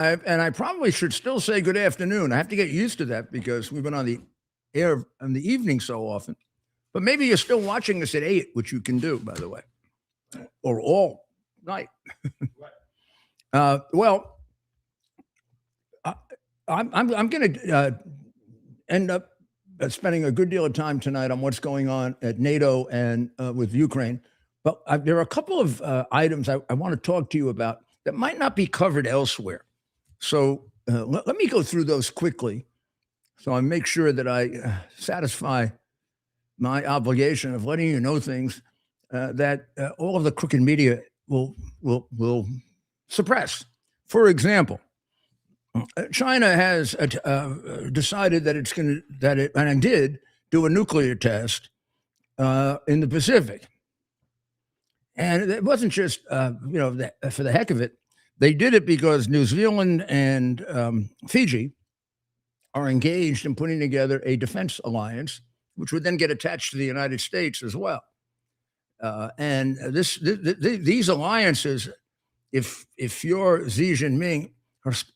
And I probably should still say good afternoon. I have to get used to that because we've been on the air in the evening so often. But maybe you're still watching us at 8, which you can do, by the way, or all night. Well, I'm going to end up spending a good deal of time tonight on what's going on at NATO and with Ukraine. But there are a couple of items I want to talk to you about that might not be covered elsewhere. So let me go through those quickly so I make sure that I satisfy my obligation of letting you know things that all of the crooked media will suppress. For example, China has decided that it's going to and it did do a nuclear test in the Pacific, and it wasn't just for the heck of it. They did it because New Zealand and Fiji are engaged in putting together a defense alliance, which would then get attached to the United States as well. And these alliances, if you're Xi Jinping,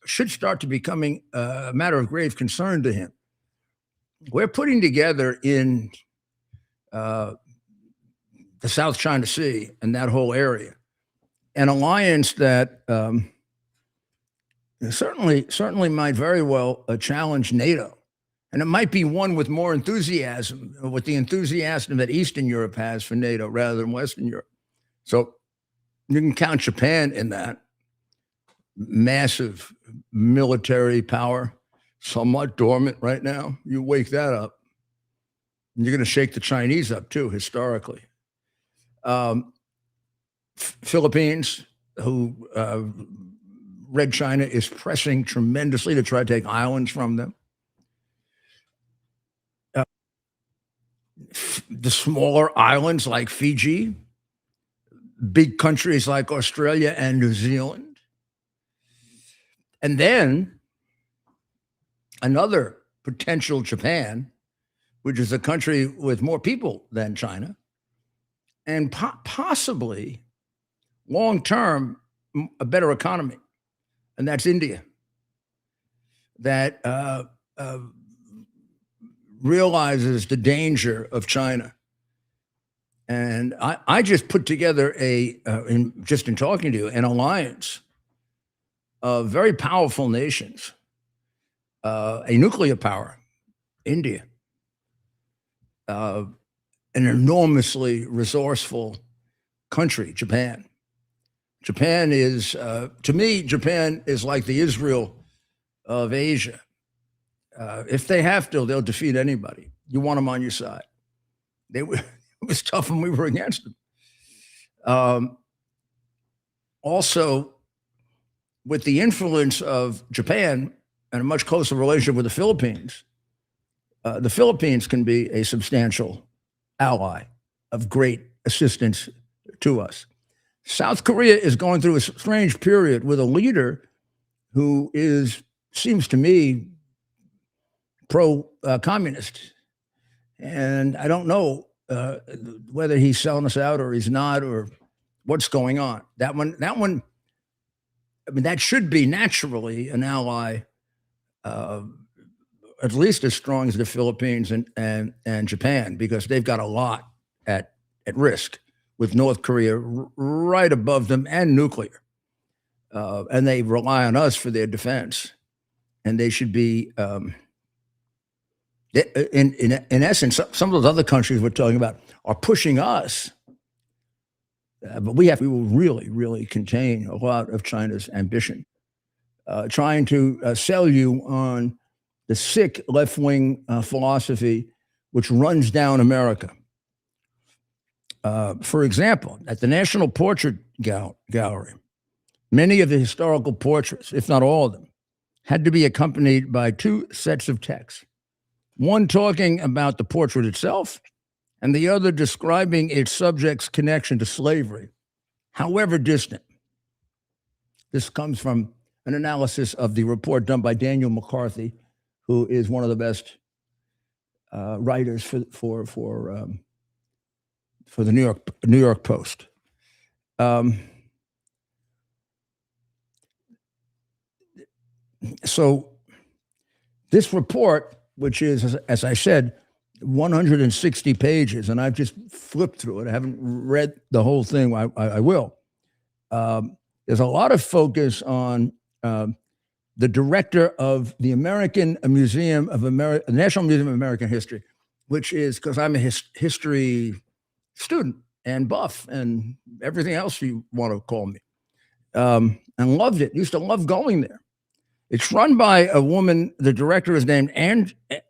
should start to becoming a matter of grave concern to him. We're putting together in the South China Sea and that whole area an alliance that certainly might very well challenge NATO. And it might be one with more enthusiasm, with the enthusiasm that Eastern Europe has for NATO rather than Western Europe. So you can count Japan in that. Massive military power, somewhat dormant right now. You wake that up, and you're going to shake the Chinese up too, historically. Philippines, who Red China is pressing tremendously to try to take islands from them. The smaller islands like Fiji, big countries like Australia and New Zealand. And then another potential Japan, which is a country with more people than China, and possibly long-term a better economy, and that's India, that realizes the danger of China. And I just put together in talking to you, an alliance of very powerful nations, a nuclear power, India, an enormously resourceful country, Japan. Japan is, to me, Japan is like the Israel of Asia. If they have to, they'll defeat anybody. You want them on your side. It was tough when we were against them. Also, with the influence of Japan and a much closer relationship with the Philippines can be a substantial ally of great assistance to us. South Korea is going through a strange period with a leader who seems to me, pro-communist. And I don't know whether he's selling us out or he's not, or what's going on. That one, I mean, that should be naturally an ally, at least as strong as the Philippines and Japan, because they've got a lot at risk with North Korea right above them and nuclear. And they rely on us for their defense. And they should be, in essence, some of those other countries we're talking about are pushing us. But we will really, really contain a lot of China's ambition, trying to sell you on the sick left-wing philosophy which runs down America. For example, at the National Portrait Gallery, many of the historical portraits, if not all of them, had to be accompanied by two sets of texts, one talking about the portrait itself and the other describing its subject's connection to slavery, however distant. This comes from an analysis of the report done by Daniel McCarthy, who is one of the best writers for the New York Post. So this report, which is, as I said, 160 pages, and I've just flipped through it. I haven't read the whole thing. I will. There's a lot of focus on the director of the American Museum of National Museum of American History, which is, because I'm a history student and buff and everything else you want to call me, and loved it. Used to love going there. It's run by a woman. The director is named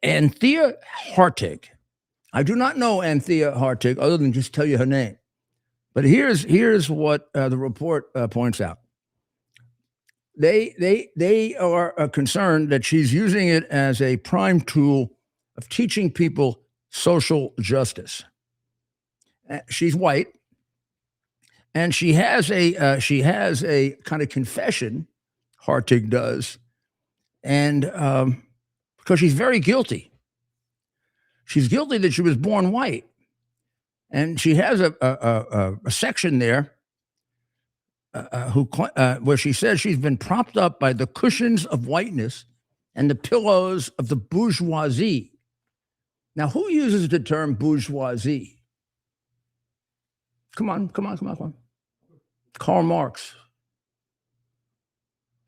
Anthea Hartig. I do not know Anthea Hartig other than just tell you her name. But here's what the report points out. They are concerned that she's using it as a prime tool of teaching people social justice. She's white, and she has a kind of confession. Hartig does, and because she's very guilty. She's guilty that she was born white, and she has a section there where she says she's been propped up by the cushions of whiteness and the pillows of the bourgeoisie. Now, who uses the term bourgeoisie? Come on. Karl Marx,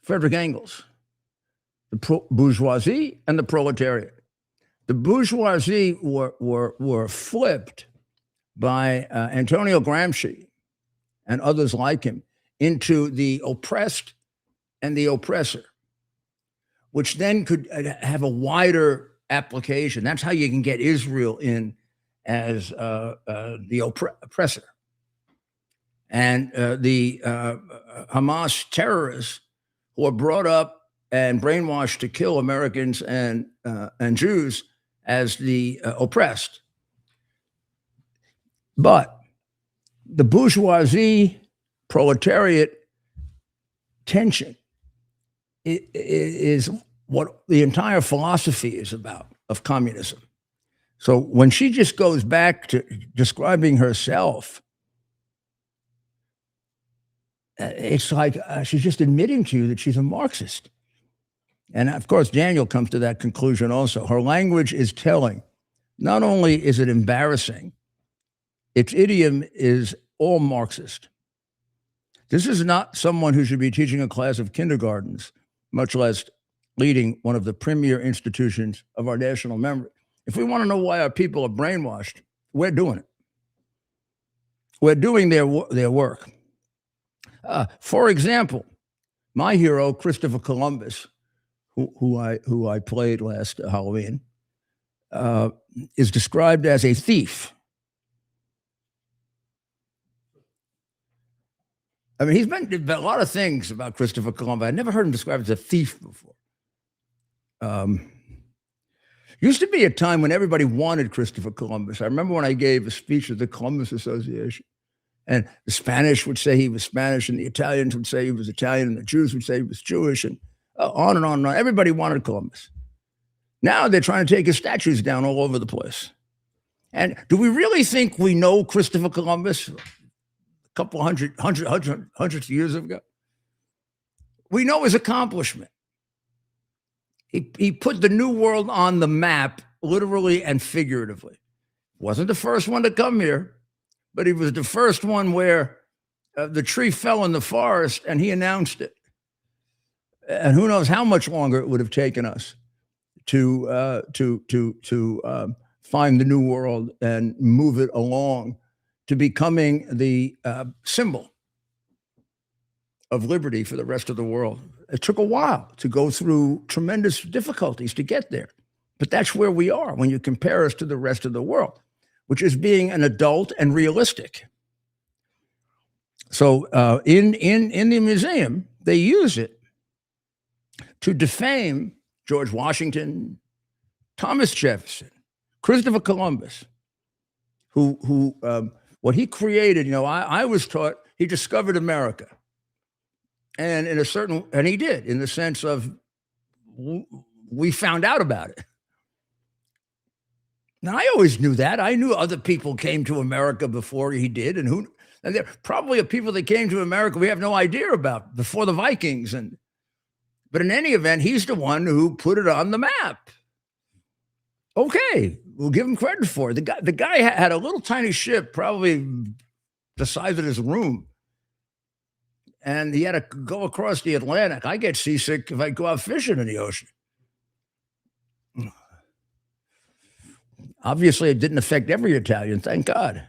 Frederick Engels, the bourgeoisie and the proletariat. The bourgeoisie were flipped by Antonio Gramsci and others like him into the oppressed and the oppressor, which then could have a wider application. That's how you can get Israel in as the oppressor. And the Hamas terrorists who are brought up and brainwashed to kill Americans and Jews as the oppressed. But the bourgeoisie proletariat tension is what the entire philosophy is about of communism. So when she just goes back to describing herself, it's like she's just admitting to you that she's a Marxist. And of course, Daniel comes to that conclusion also. Her language is telling. Not only is it embarrassing, its idiom is all Marxist. This is not someone who should be teaching a class of kindergartens, much less leading one of the premier institutions of our national memory. If we want to know why our people are brainwashed, we're doing it. We're doing their work. For example, my hero, Christopher Columbus, who I played last Halloween, is described as a thief. I mean, he's been a lot of things about Christopher Columbus. I never heard him described as a thief before. Used to be a time when everybody wanted Christopher Columbus. I remember when I gave a speech at the Columbus Association, and the Spanish would say he was Spanish, and the Italians would say he was Italian, and the Jews would say he was Jewish, and on and on and on. Everybody wanted Columbus. Now they're trying to take his statues down all over the place. And do we really think we know Christopher Columbus a couple hundreds of years ago? We know his accomplishment. He put the New World on the map, literally and figuratively. Wasn't the first one to come here, but he was the first one where the tree fell in the forest and he announced it. And who knows how much longer it would have taken us to find the New World and move it along to becoming the symbol of liberty for the rest of the world. It took a while to go through tremendous difficulties to get there. But that's where we are when you compare us to the rest of the world, which is being an adult and realistic. So in the museum, they use it to defame George Washington, Thomas Jefferson, Christopher Columbus, who what he created. I was taught he discovered America. And and he did, in the sense of we found out about it. Now, I always knew that. I knew other people came to America before he did, and there probably are people that came to America we have no idea about before the Vikings. But But in any event, he's the one who put it on the map. Okay, we'll give him credit for it. The guy had a little tiny ship, probably the size of this room, and he had to go across the Atlantic. I get seasick if I go out fishing in the ocean. Obviously, it didn't affect every Italian, thank God.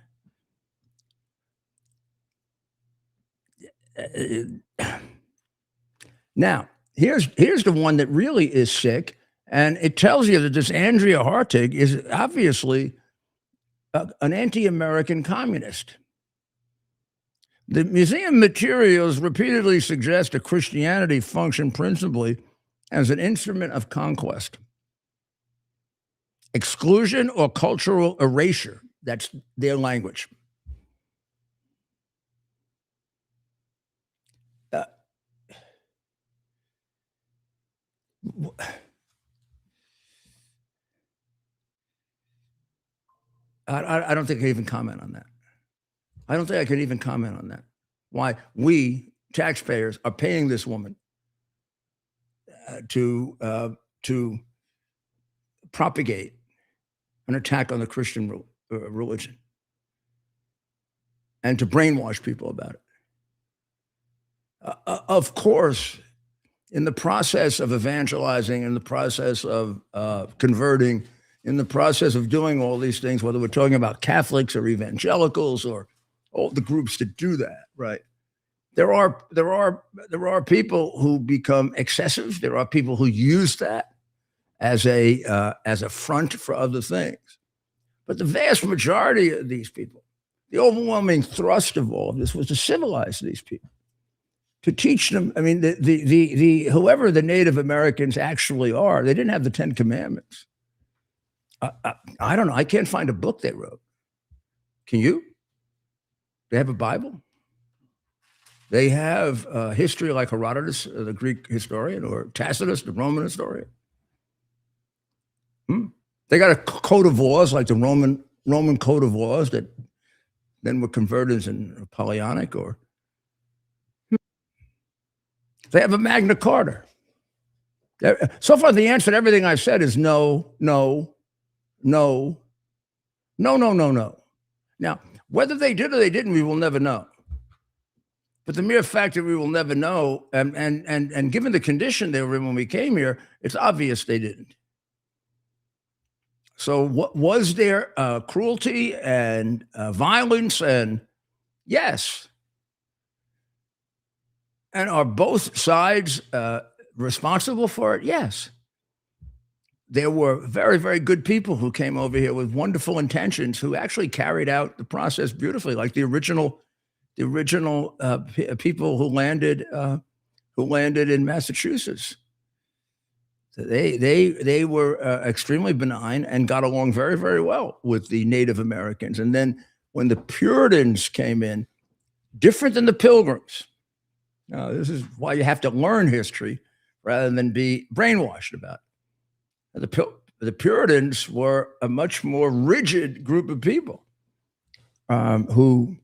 Now, here's the one that really is sick. And it tells you that this Andrea Hartig is obviously an anti-American communist. The museum materials repeatedly suggest that Christianity functioned principally as an instrument of conquest, exclusion, or cultural erasure. That's their language. I don't think I can even comment on that. I don't think I can even comment on that. Why we taxpayers are paying this woman to propagate an attack on the Christian religion and to brainwash people about it. Of course, in the process of evangelizing, in the process of converting, in the process of doing all these things, whether we're talking about Catholics or evangelicals or all the groups that do that, right? There are people who become excessive. There are people who use that as a front for other things. But the vast majority of these people, the overwhelming thrust of all of this was to civilize these people, to teach them. I mean, the whoever the Native Americans actually are, they didn't have the 10 Commandments. I don't know. I can't find a book they wrote. Can you? They have a Bible. They have history like Herodotus, the Greek historian, or Tacitus, the Roman historian. They got a code of laws like the Roman code of laws that then were converted in Napoleonic, or they have a Magna Carta. So far, the answer to everything I've said is no, no, no, no, no, no, no. Now, whether they did or they didn't, we will never know. But the mere fact that we will never know, and given the condition they were in when we came here, it's obvious they didn't. So, what was there cruelty and violence? And yes. And are both sides responsible for it? Yes. There were very, very good people who came over here with wonderful intentions who actually carried out the process beautifully, like the original people who landed in Massachusetts. They were extremely benign and got along very, very well with the Native Americans. And then when the Puritans came in, different than the Pilgrims. Now, this is why you have to learn history rather than be brainwashed about it. The Puritans were a much more rigid group of people who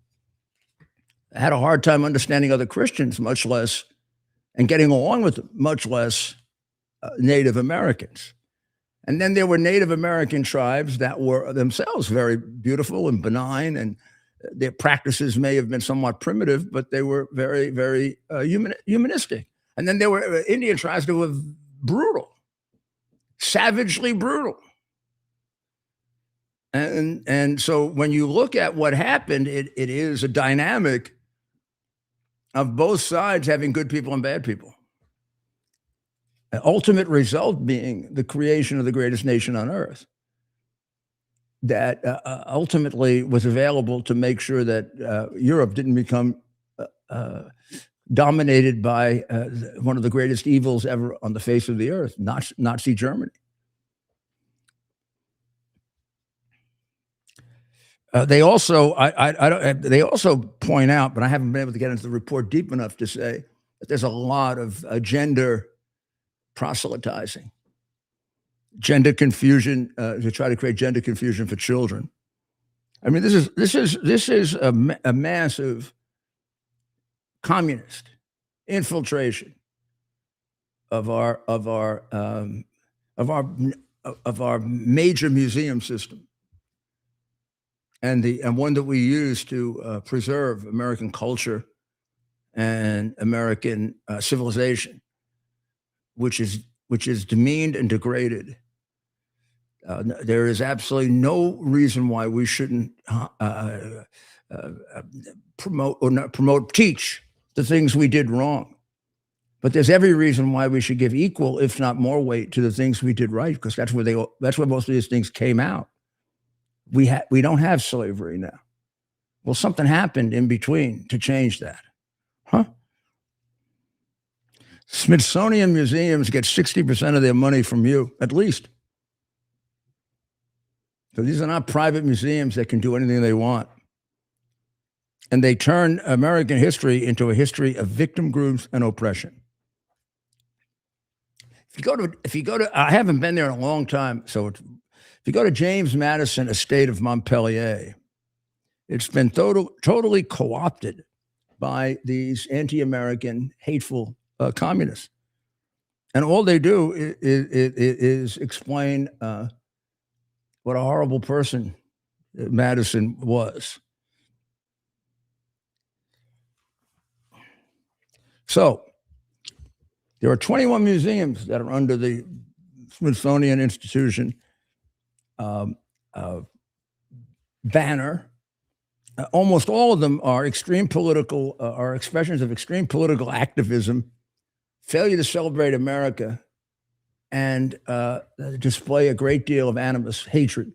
had a hard time understanding other Christians, much less, and getting along with them, much less Native Americans. And then there were Native American tribes that were themselves very beautiful and benign, and their practices may have been somewhat primitive, but they were very, very humanistic. And then there were Indian tribes that were brutal, savagely brutal. And so when you look at what happened, it is a dynamic of both sides having good people and bad people. The ultimate result being the creation of the greatest nation on earth that ultimately was available to make sure that Europe didn't become dominated by one of the greatest evils ever on the face of the earth, Nazi Germany. They also point out, but I haven't been able to get into the report deep enough to say that there's a lot of gender proselytizing, gender confusion to try to create gender confusion for children. I mean, this is a massive communist infiltration of our of our of our of our major museum system, and one that we use to preserve American culture and American civilization, which is demeaned and degraded. There is absolutely no reason why we shouldn't teach the things we did wrong. But there's every reason why we should give equal, if not more, weight to the things we did right, because that's where most of these things came out. We don't have slavery now. Well, something happened in between to change that, huh? Smithsonian museums get 60% of their money from you, at least. So these are not private museums that can do anything they want. And they turn American history into a history of victim groups and oppression. If you go to, I haven't been there in a long time. So if you go to James Madison Estate of Montpelier, it's been totally co-opted by these anti-American, hateful communists. And all they do is explain what a horrible person Madison was. So there are 21 museums that are under the Smithsonian Institution banner. Almost all of them are are expressions of extreme political activism, failure to celebrate America, and display a great deal of animus, hatred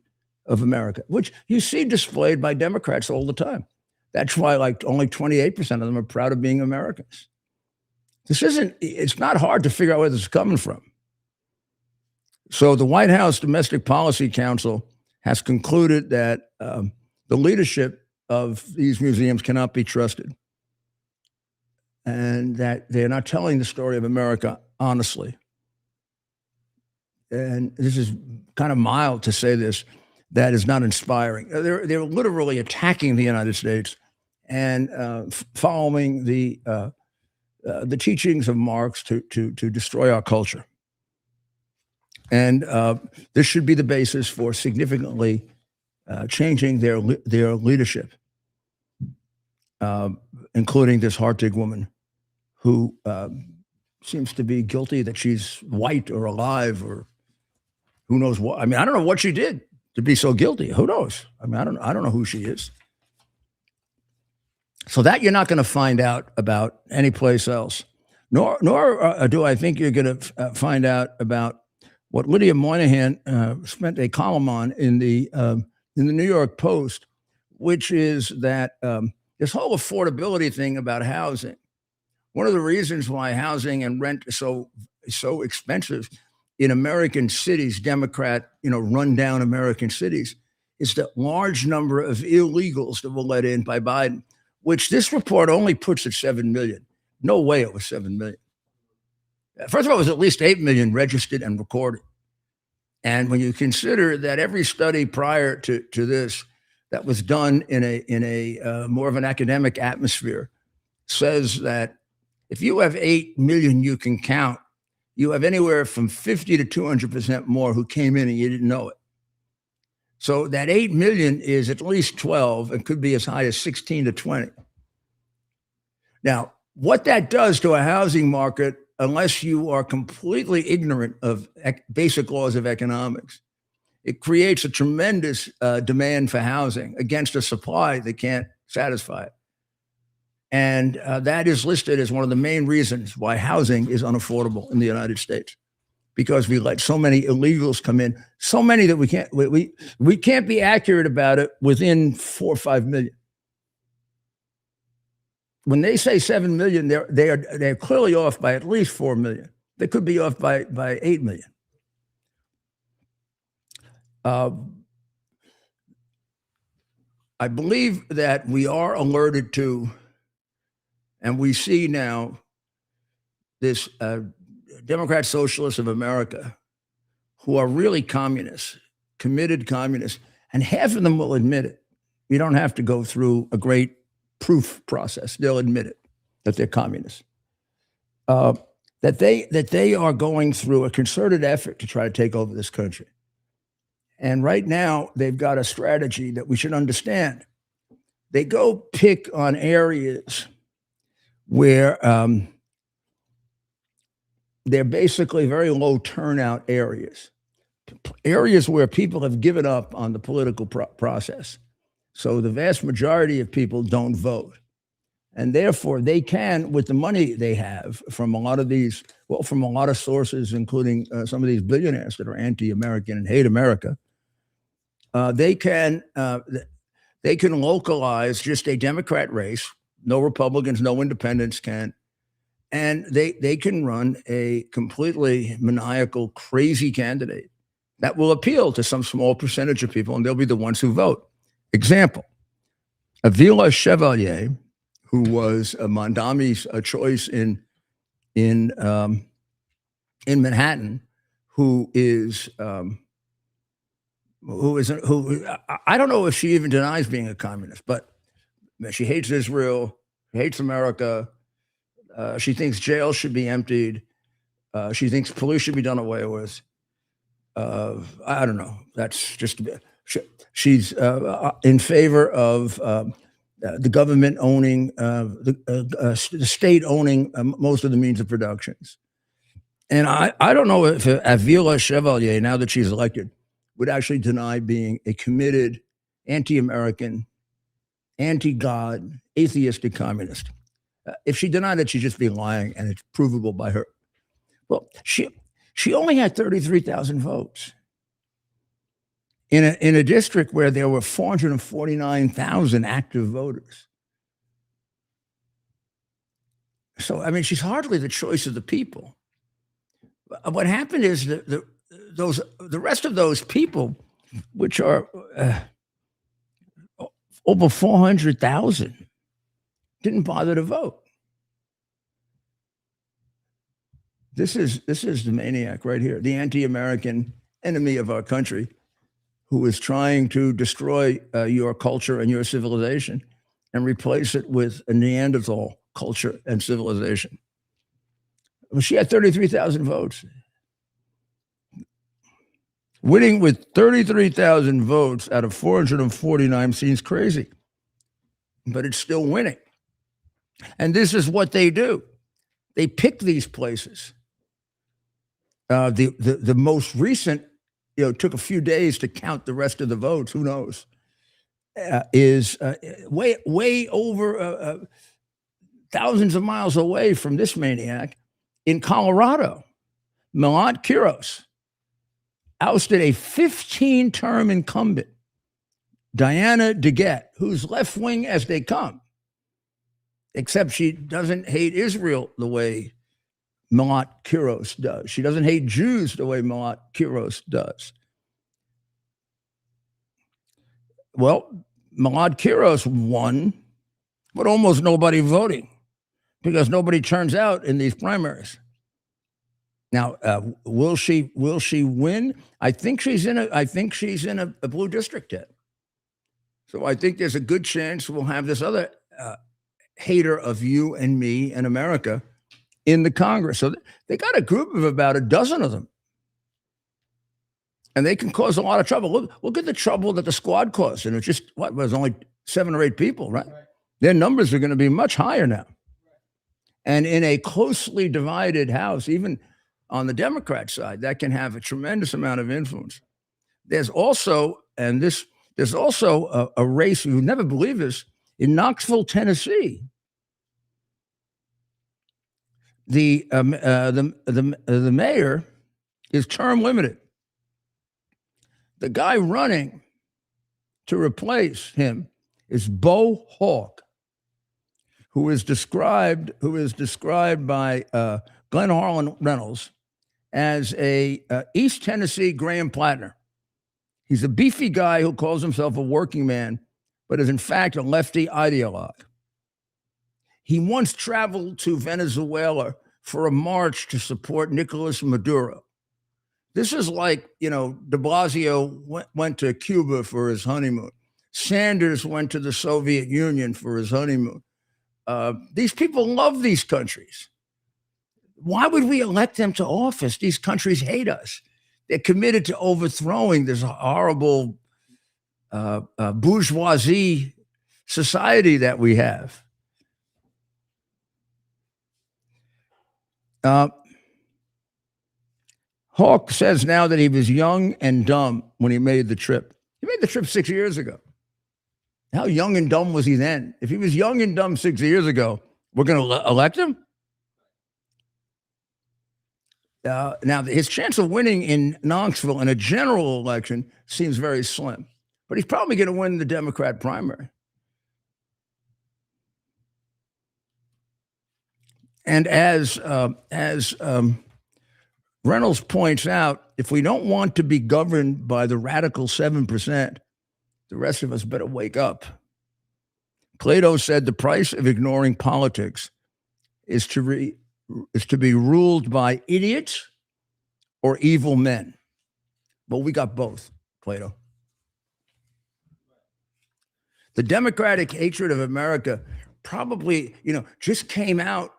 of America, which you see displayed by Democrats all the time. That's why only 28% of them are proud of being Americans. It's not hard to figure out where this is coming from. So the White House Domestic Policy Council has concluded that the leadership of these museums cannot be trusted, and that they're not telling the story of America honestly. And this is kind of mild to say this. That is not inspiring. They're literally attacking the United States and following the teachings of Marx to destroy our culture. And this should be the basis for significantly changing their leadership, including this Hartig woman who seems to be guilty that she's white or alive or who knows what. I mean, I don't know what she did to be so guilty. Who knows? I mean, I don't know who she is. So that you're not going to find out about anyplace else, nor do I think you're going to find out about what Lydia Moynihan spent a column on in the New York Post, which is that this whole affordability thing about housing. One of the reasons why housing and rent is so expensive in American cities, Democrat, rundown American cities, is the large number of illegals that were let in by Biden, which this report only puts at 7 million. No way it was 7 million. First of all, it was at least 8 million registered and recorded. And when you consider that every study prior to this that was done in a more of an academic atmosphere says that if you have 8 million you can count, you have anywhere from 50 to 200% more who came in and you didn't know it. So that 8 million is at least 12 and could be as high as 16 to 20. Now, what that does to a housing market, unless you are completely ignorant of basic laws of economics, it creates a tremendous demand for housing against a supply that can't satisfy it. And that is listed as one of the main reasons why housing is unaffordable in the United States, because we let so many illegals come in, so many that we can't be accurate about it within 4 or 5 million. When they say 7 million, they're clearly off by at least 4 million. They could be off by 8 million. I believe that we are alerted to, and we see now, this Democrat Socialists of America who are really communists, committed communists, and half of them will admit it. You don't have to go through a great proof process. They'll admit it, that they're communists. that they are going through a concerted effort to try to take over this country. And right now, they've got a strategy that we should understand. They go pick on areas where they're basically very low turnout areas where people have given up on the political process. So the vast majority of people don't vote. And therefore, they can, with the money they have from a lot of these, well, from a lot of sources, including some of these billionaires that are anti-American and hate America, they can localize just a Democrat race. No Republicans, no independents can. And they can run a completely maniacal, crazy candidate that will appeal to some small percentage of people, and they'll be the ones who vote. Example, Avila Chevalier, who was Mondami's choice in Manhattan, who I don't know if she even denies being a communist, but she hates Israel, hates America. She thinks jails should be emptied. She thinks police should be done away with. I don't know. That's just she's in favor of the government owning the state owning most of the means of productions. And I don't know if Avila Chevalier, now that she's elected, would actually deny being a committed anti-American, anti-God, atheistic communist. If she denied it, she'd just be lying, and it's provable by her. Well, she only had 33,000 votes in a district where there were 449,000 active voters. So, I mean, she's hardly the choice of the people. What happened is that the rest of those people, which are over 400,000, didn't bother to vote. This is the maniac right here, the anti-American enemy of our country, who is trying to destroy your culture and your civilization and replace it with a Neanderthal culture and civilization. Well, she had 33,000 votes. Winning with 33,000 votes out of 449 seems crazy, but it's still winning. And this is what they do. They pick these places. The most recent, took a few days to count the rest of the votes. Who knows? Is way over thousands of miles away from this maniac in Colorado. Milot Quiros ousted a 15-term incumbent, Diana DeGette, who's left-wing as they come, except she doesn't hate Israel the way Milot Quiros does. She doesn't hate Jews the way Milot Quiros does. Well, Milot Quiros won, but almost nobody voting because nobody turns out in these primaries. Now, will she win? I think she's in a blue district yet. So I think there's a good chance we'll have this other hater of you and me and America in the Congress. So they got a group of about a dozen of them. And they can cause a lot of trouble. Look at the trouble that the squad caused. And it just, was only 7 or 8 people, right? Their numbers are going to be much higher now. And in a closely divided House, even on the Democrat side, that can have a tremendous amount of influence. There's also a race, you would never believe this, in Knoxville, Tennessee. The mayor is term limited. The guy running to replace him is Bo Hawk, who is described by Glenn Harlan Reynolds as a East Tennessee Graham Plattner. He's a beefy guy who calls himself a working man, but is in fact a lefty ideologue. He once traveled to Venezuela for a march to support Nicolas Maduro. This is like, de Blasio went to Cuba for his honeymoon. Sanders went to the Soviet Union for his honeymoon. These people love these countries. Why would we elect them to office? These countries hate us. They're committed to overthrowing this horrible bourgeoisie society that we have. Hawke says now that he was young and dumb when he made the trip. He made the trip 6 years ago. How young and dumb was he then? If he was young and dumb 6 years ago, we're going to elect him? Now, his chance of winning in Knoxville in a general election seems very slim, but he's probably going to win the Democrat primary. And as Reynolds points out, if we don't want to be governed by the radical 7%, the rest of us better wake up. Plato said the price of ignoring politics is to be ruled by idiots or evil men. Well, we got both, Plato. The democratic hatred of America probably, just came out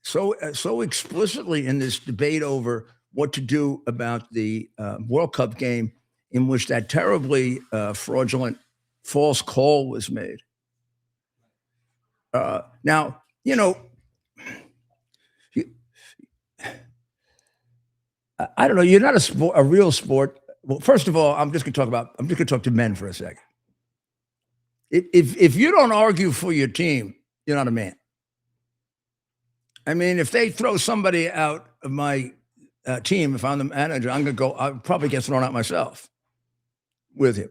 so explicitly in this debate over what to do about the World Cup game, in which that terribly fraudulent false call was made. Now, I don't know. You're not a real sport. Well, first of all, I'm just going to talk to men for a second. If you don't argue for your team, you're not a man. I mean, if they throw somebody out of my team, if I'm the manager, I'll probably get thrown out myself with him.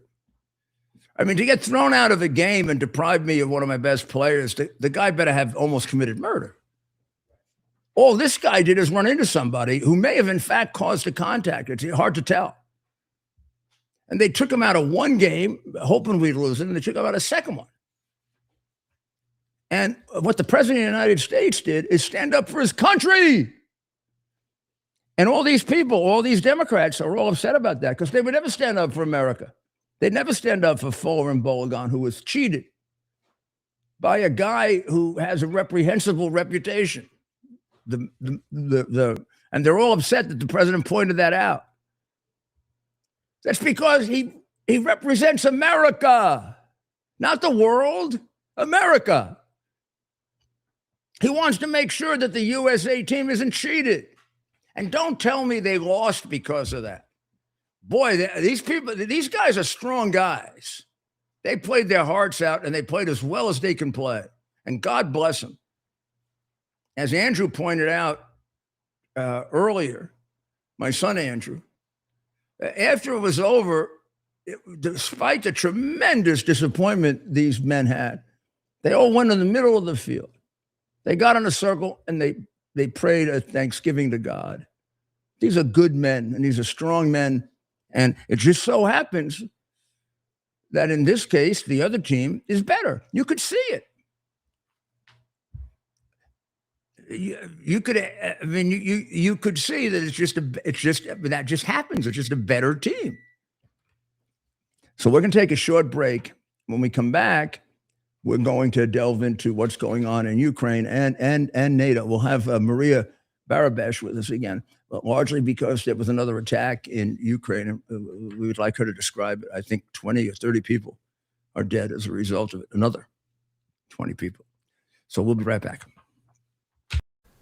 I mean, to get thrown out of a game and deprive me of one of my best players, the guy better have almost committed murder. All this guy did is run into somebody who may have, in fact, caused a contact. It's hard to tell. And they took him out of one game, hoping we'd lose it, and they took him out of a second one. And what the president of the United States did is stand up for his country. And all these people, all these Democrats are all upset about that because they would never stand up for America. They'd never stand up for Fuller and Boligan, who was cheated by a guy who has a reprehensible reputation. And they're all upset that the president pointed that out. That's because he represents America, not the world, America. He wants to make sure that the USA team isn't cheated. And don't tell me they lost because of that. Boy, these guys are strong guys. They played their hearts out and they played as well as they can play. And God bless them. As Andrew pointed out earlier, my son Andrew, after it was over, despite the tremendous disappointment these men had, they all went in the middle of the field. They got in a circle and they prayed a thanksgiving to God. These are good men and these are strong men. And it just so happens that in this case, the other team is better. You could see it. You could see that that just happens. It's just a better team. So we're going to take a short break. When we come back, we're going to delve into what's going on in Ukraine and NATO. We'll have Maria Barabesh with us again, largely because there was another attack in Ukraine. And we would like her to describe it. I think 20 or 30 people are dead as a result of it. Another 20 people. So we'll be right back.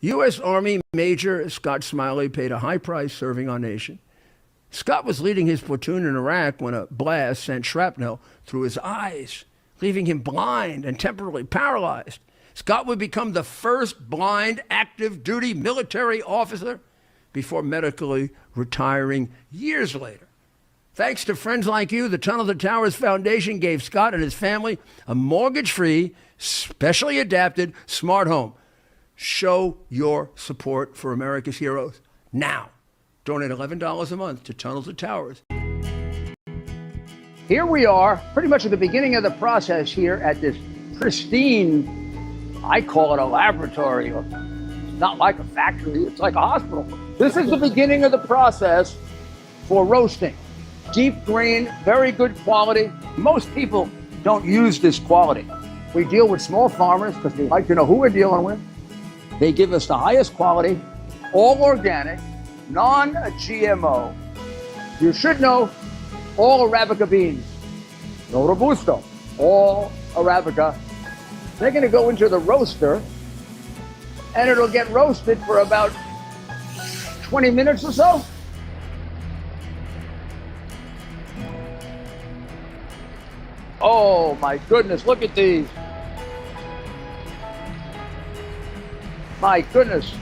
U.S. Army Major Scott Smiley paid a high price serving our nation. Scott was leading his platoon in Iraq when a blast sent shrapnel through his eyes, leaving him blind and temporarily paralyzed. Scott would become the first blind active duty military officer before medically retiring years later. Thanks to friends like you, the Tunnel to Towers Foundation gave Scott and his family a mortgage-free, specially adapted smart home. Show your support for America's heroes now. Donate $11 a month to Tunnel to Towers. Here we are, pretty much at the beginning of the process here at this pristine, I call it a laboratory. It's not like a factory, it's like a hospital. This is the beginning of the process for roasting. Deep grain, very good quality. Most people don't use this quality. We deal with small farmers because they like to know who we're dealing with. They give us the highest quality, all organic, non-GMO. You should know all Arabica beans, no Robusto, all Arabica. They're going to go into the roaster, and it'll get roasted for about 20 minutes or so. Oh my goodness, look at these. My goodness.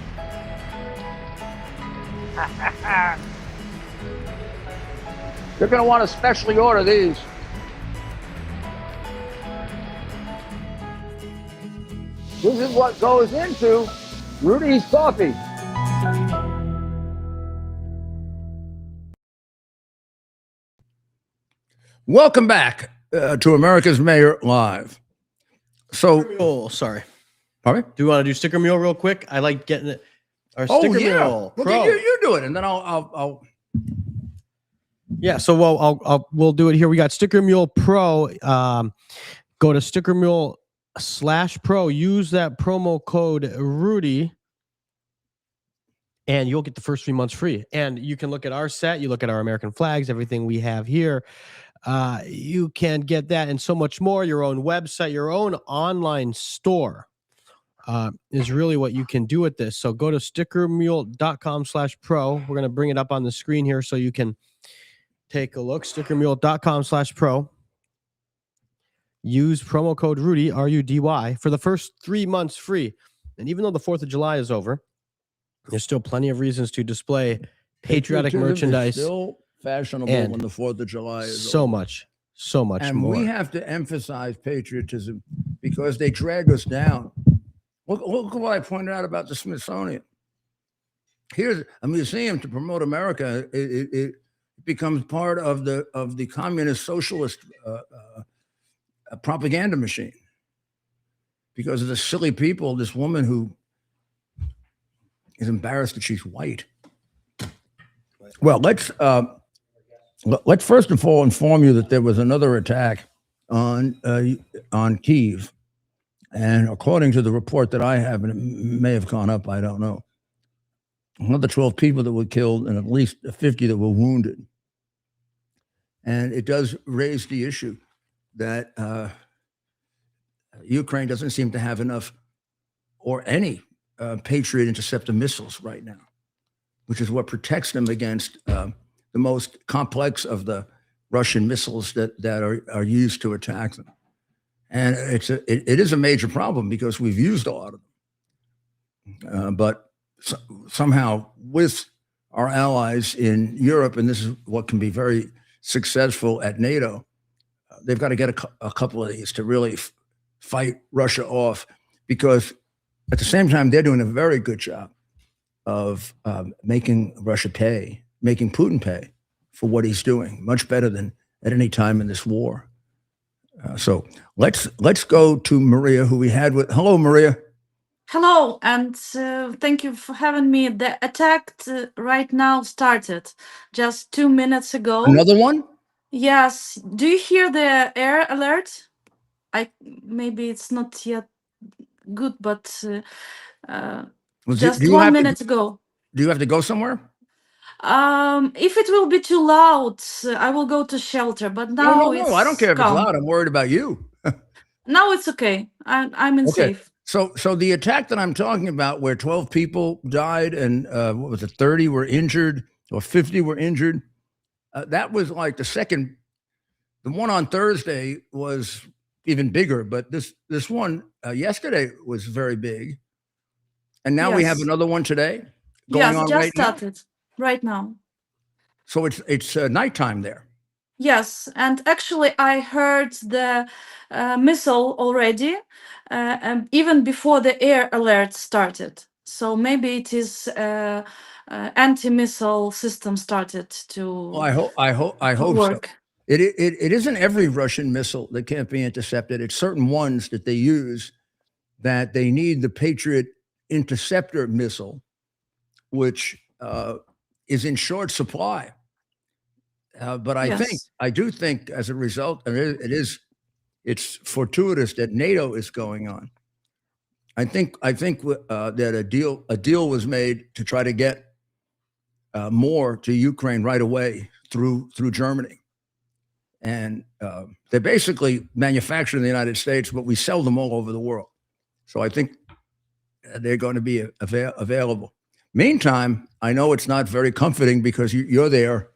You're going to want to specially order these. This is what goes into Rudy's coffee. Welcome back to America's Mayor Live. So, sorry. Pardon? Do you want to do sticker mule real quick? I like getting it. Our sticker mule pro. Well, you do it, and then I'll. Yeah. So we'll do it here. We got Sticker Mule Pro. Go to Sticker Mule /pro. Use that promo code Rudy, and you'll get the first 3 months free. And you can look at our set. You look at our American flags, everything we have here. You can get that and so much more. Your own website, your own online store is really what you can do with this. So go to stickermule.com/pro. We're going to bring it up on the screen here so you can take a look. Stickermule.com/pro. Use promo code Rudy, RUDY, for the first 3 months free. And even though the 4th of July is over, there's still plenty of reasons to display patriotic merchandise. Still fashionable when the 4th of July is over. So much and more. We have to emphasize patriotism because they drag us down. Look what I pointed out about the Smithsonian. Here's a museum to promote America. It becomes part of the communist socialist propaganda machine because of the silly people. This woman who is embarrassed that she's white. Well, let's first of all inform you that there was another attack on Kyiv. And according to the report that I have, and it may have gone up, I don't know, another 12 people that were killed and at least 50 that were wounded. And it does raise the issue that Ukraine doesn't seem to have enough or any Patriot interceptor missiles right now, which is what protects them against the most complex of the Russian missiles that are used to attack them. And it is a major problem because we've used a lot of them. But somehow with our allies in Europe, and this is what can be very successful at NATO, they've got to get a couple of these to really fight Russia off, because at the same time, they're doing a very good job of making Russia pay, making Putin pay for what he's doing, much better than at any time in this war. So let's go to Maria, who we had with. Hello, Maria. Hello, and thank you for having me. The attack right now started just 2 minutes ago. Another one? Yes. Do you hear the air alert? Maybe it's not yet good, but just 1 minute ago. Do you have to go somewhere? If it will be too loud, I will go to shelter. But now no, I don't care if it's loud. I'm worried about you. Now it's okay. I'm in safe. So the attack that I'm talking about, where 12 people died and 30 were injured or 50 were injured, that was like the second. The one on Thursday was even bigger, but this one yesterday was very big, and now we have another one today going on just right started now. Right now. So it's nighttime there. Yes, and actually I heard the missile already, even before the air alert started. So maybe it is anti-missile system started to. Well, I hope work. So. It isn't every Russian missile that can't be intercepted. It's certain ones that they use that they need the Patriot interceptor missile, which is in short supply. But I do think as a result, it's fortuitous that NATO is going on. that a deal was made to try to get more to Ukraine right away through Germany, and they're basically manufactured in the United States, but we sell them all over the world. So I think they're going to be available. Meantime, I know it's not very comforting because you're there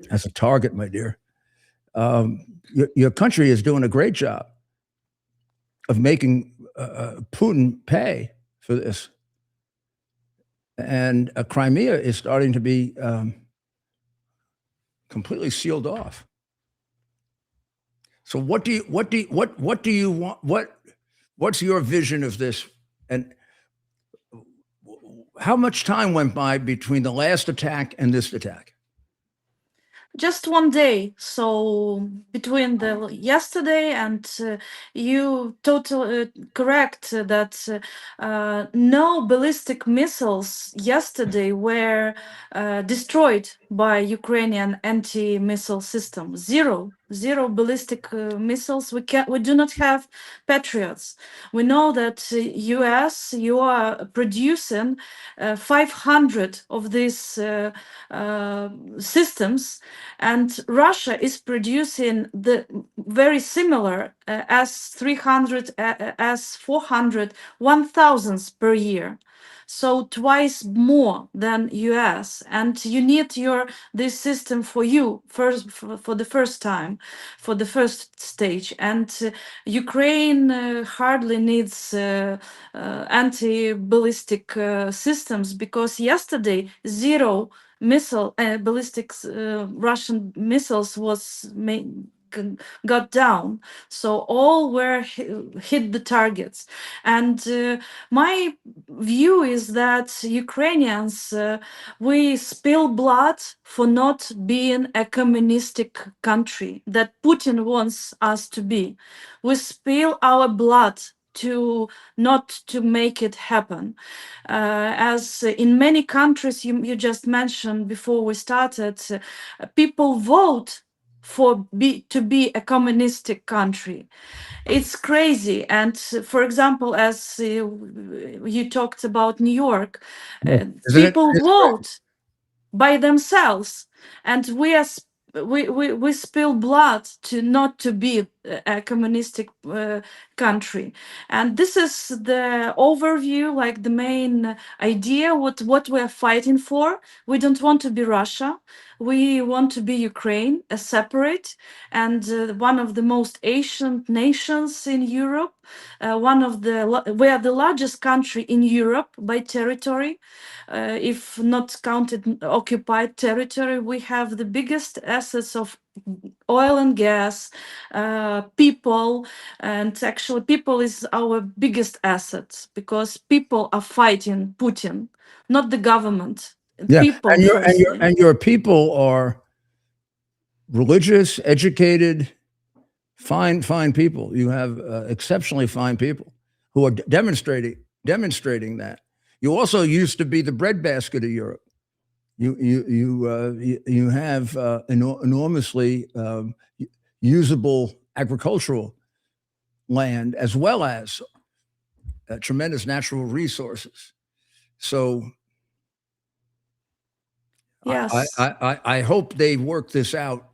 as a target, my dear. Your country is doing a great job of making Putin pay for this. And Crimea is starting to be completely sealed off. So what do you want? What's your vision of this? And how much time went by between the last attack and this attack? Just one day. So between the yesterday and you totally correct that no ballistic missiles yesterday were destroyed by Ukrainian anti-missile system. Zero ballistic missiles. We do not have Patriots. We know that US, you are producing 500 of these systems, and Russia is producing the very similar S-300, S-400, 1,000 per year. So twice more than US, and you need this system for you first for the first time, for the first stage. And Ukraine hardly needs anti-ballistic systems, because yesterday zero ballistic Russian missiles got down, so all were hit the targets. And my view is that Ukrainians, we spill blood for not being a communistic country that Putin wants us to be. We spill our blood not to make it happen. As in many countries you just mentioned before we started, people vote to be a communistic country. It's crazy. And for example, as you talked about New York, people vote by themselves, and we spill blood not to be a communistic country. And this is the overview, like the main idea, what we're fighting for. We don't want to be Russia. We want to be Ukraine, a separate and one of the most ancient nations in Europe. We are the largest country in Europe by territory. If not counted occupied territory, we have the biggest assets of oil and gas, people, and actually people is our biggest asset, because people are fighting Putin, not the government. Yeah, People and your people are religious, educated, fine people. You have exceptionally fine people who are demonstrating that. You also used to be the breadbasket of Europe. You have enormously usable agricultural land, as well as tremendous natural resources. So yes, I hope they work this out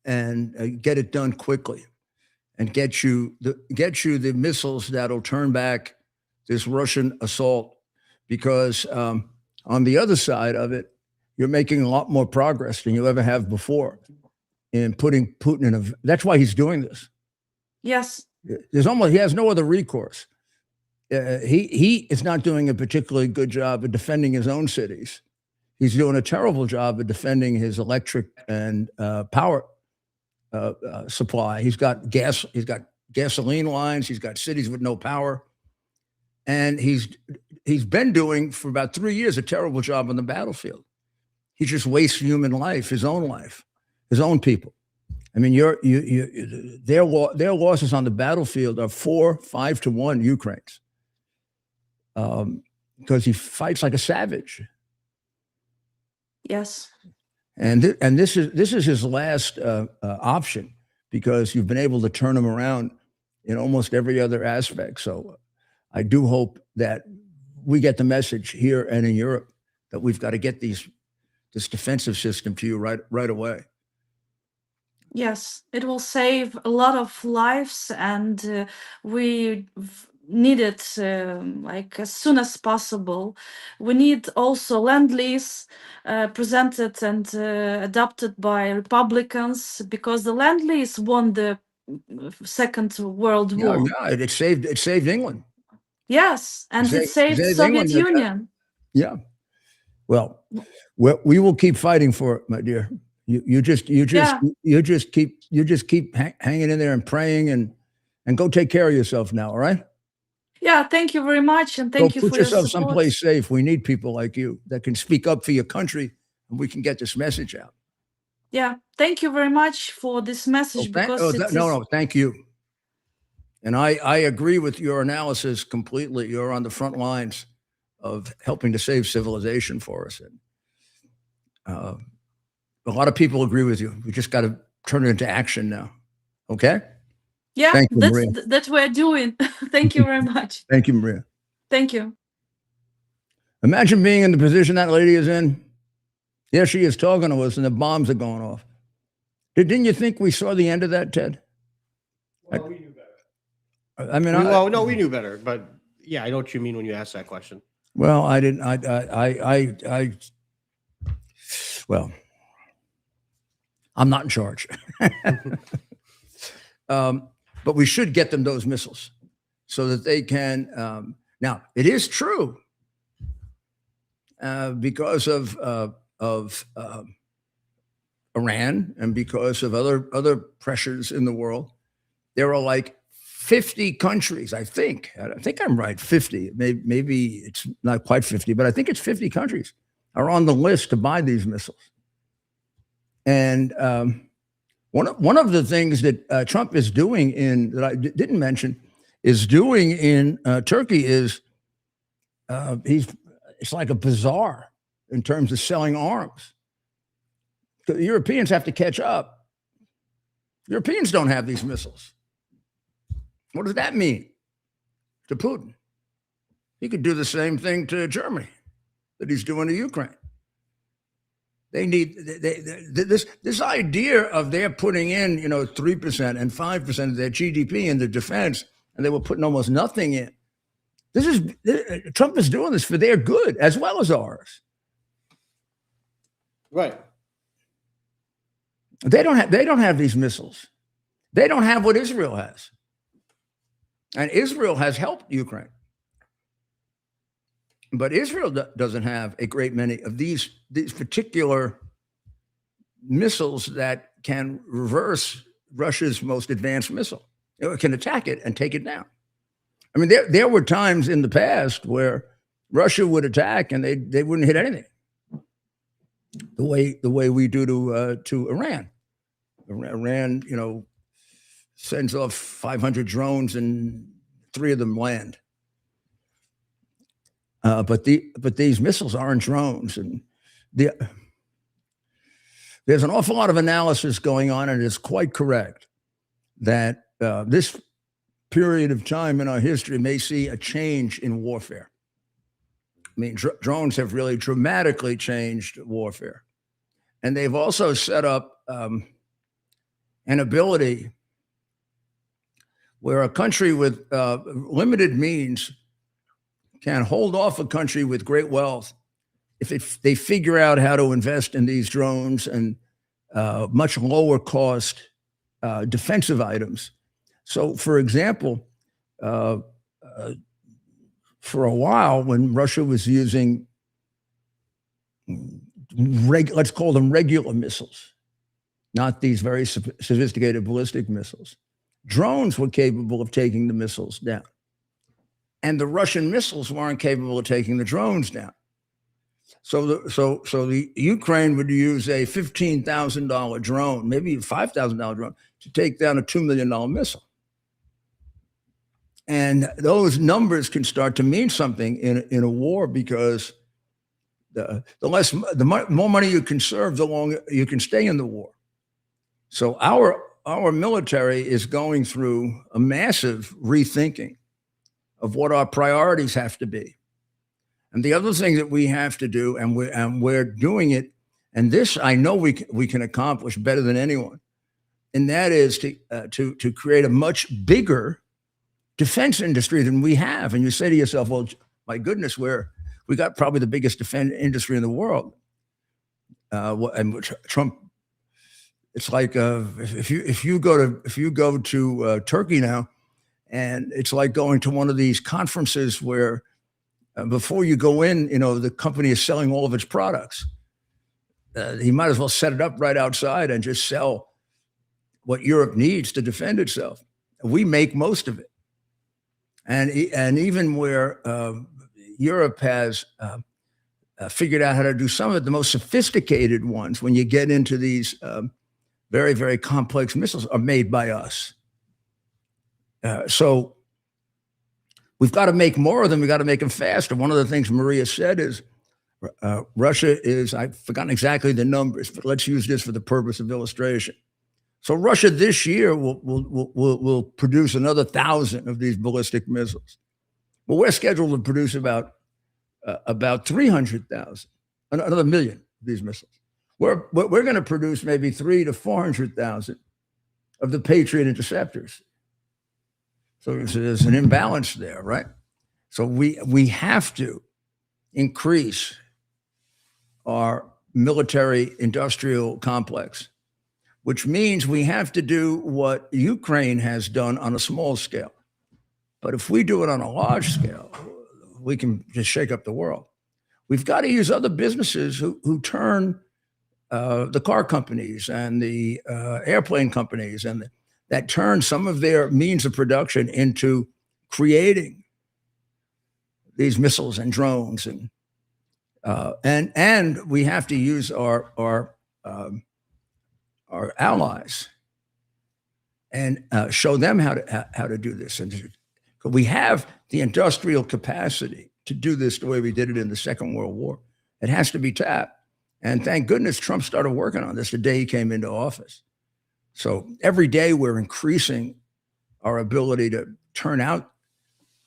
and get it done quickly, and get you the missiles that'll turn back this Russian assault, because on the other side of it, you're making a lot more progress than you ever have before in putting Putin in that's why he's doing this. yes, He has no other recourse. He is not doing a particularly good job of defending his own cities. He's doing a terrible job of defending his electric and power supply. He's got gasoline lines. He's got cities with no power. And he's been doing for about 3 years a terrible job on the battlefield. He just wastes human life, his own people. I mean, their losses on the battlefield are 4-5 to 1 Ukraine's, because he fights like a savage. yes, And this is his last option, because you've been able to turn him around in almost every other aspect. So I do hope that we get the message here and in Europe that we've got to get this defensive system to you right away. Yes, it will save a lot of lives, and we need it like as soon as possible. We need also Lend-Lease presented and adopted by Republicans, because the Lend-Lease won the Second World Yeah, War. yeah, it saved England. Yes, and it saved Soviet England. Union. Yeah. Well, we will keep fighting for it, my dear. You just keep hanging in there and praying and go take care of yourself now. All right. Yeah. Thank you very much, and thank you for put your yourself support. someplace safe. We need people like you that can speak up for your country, and we can get this message out. Yeah. Thank you very much for this message, No, thank you. And I agree with your analysis completely. You're on the front lines of helping to save civilization for us. And a lot of people agree with you. We just got to turn it into action now. Okay? Yeah, Thank you, Maria. that's what we're doing. Thank you very much. Thank you, Maria. Thank you. Imagine being in the position that lady is in. Here she is talking to us, and the bombs are going off. Didn't you think we saw the end of that, Ted? Well, we knew better. I mean, no, we knew better, but yeah, I know what you mean when you ask that question. Well, I didn't. Well, I'm not in charge. But we should get them those missiles so that they can. Now, it is true because of Iran and because of other pressures in the world. There are like 50 countries, I think I'm right, 50. Maybe it's not quite 50, but I think it's 50 countries are on the list to buy these missiles. And one of the things that Trump is doing that I didn't mention is doing in Turkey is it's like a bazaar in terms of selling arms. The Europeans have to catch up. Europeans don't have these missiles. What does that mean to Putin? He could do the same thing to Germany that he's doing to Ukraine. They need this idea of they're putting in 3% and 5% of their GDP into defense, and they were putting almost nothing in. Trump is doing this for their good as well as ours. Right. They don't have these missiles. They don't have what Israel has. And Israel has helped Ukraine. But Israel doesn't have a great many of these particular missiles that can reverse Russia's most advanced missile. It can attack it and take it down. I mean, there were times in the past where Russia would attack and they wouldn't hit anything. The way we do to Iran. Iran, sends off 500 drones and 3 of them land. But these missiles aren't drones, and there's an awful lot of analysis going on, and it's quite correct that this period of time in our history may see a change in warfare. I mean, drones have really dramatically changed warfare, and they've also set up an ability where a country with limited means can hold off a country with great wealth if they figure out how to invest in these drones and much lower cost defensive items. So, for example, for a while when Russia was using, let's call them regular missiles, not these very sophisticated ballistic missiles, drones were capable of taking the missiles down. And the Russian missiles weren't capable of taking the drones down. So the Ukraine would use a $15,000 drone, maybe a $5,000 drone, to take down a $2 million missile. And those numbers can start to mean something in a war, because the more money you conserve, the longer you can stay in the war. So our military is going through a massive rethinking of what our priorities have to be. And the other thing that we have to do, and we're doing it, and this I know we can accomplish better than anyone, and that is to create a much bigger defense industry than we have. And you say to yourself, well, my goodness, we got probably the biggest defense industry in the world. And Trump, it's like if you go to Turkey now, and it's like going to one of these conferences where before you go in, the company is selling all of its products. He might as well set it up right outside and just sell what Europe needs to defend itself. We make most of it. And even where Europe has figured out how to do some of the most sophisticated ones, when you get into these very, very complex missiles, are made by us. So we've got to make more of them. We've got to make them faster. One of the things Maria said is Russia is, I've forgotten exactly the numbers, but let's use this for the purpose of illustration. So Russia this year will produce another 1,000 of these ballistic missiles. Well, we're scheduled to produce about 300,000, another million of these missiles. We're going to produce maybe 300,000 to 400,000 of the Patriot interceptors. So there's an imbalance there, right? So we have to increase our military industrial complex, which means we have to do what Ukraine has done on a small scale. But if we do it on a large scale, we can just shake up the world. We've got to use other businesses who turn the car companies and the airplane companies, and that turn some of their means of production into creating these missiles and drones, and we have to use our allies and show them how to do this. And we have the industrial capacity to do this the way we did it in the Second World War. It has to be tapped. And thank goodness Trump started working on this the day he came into office. So every day we're increasing our ability to turn out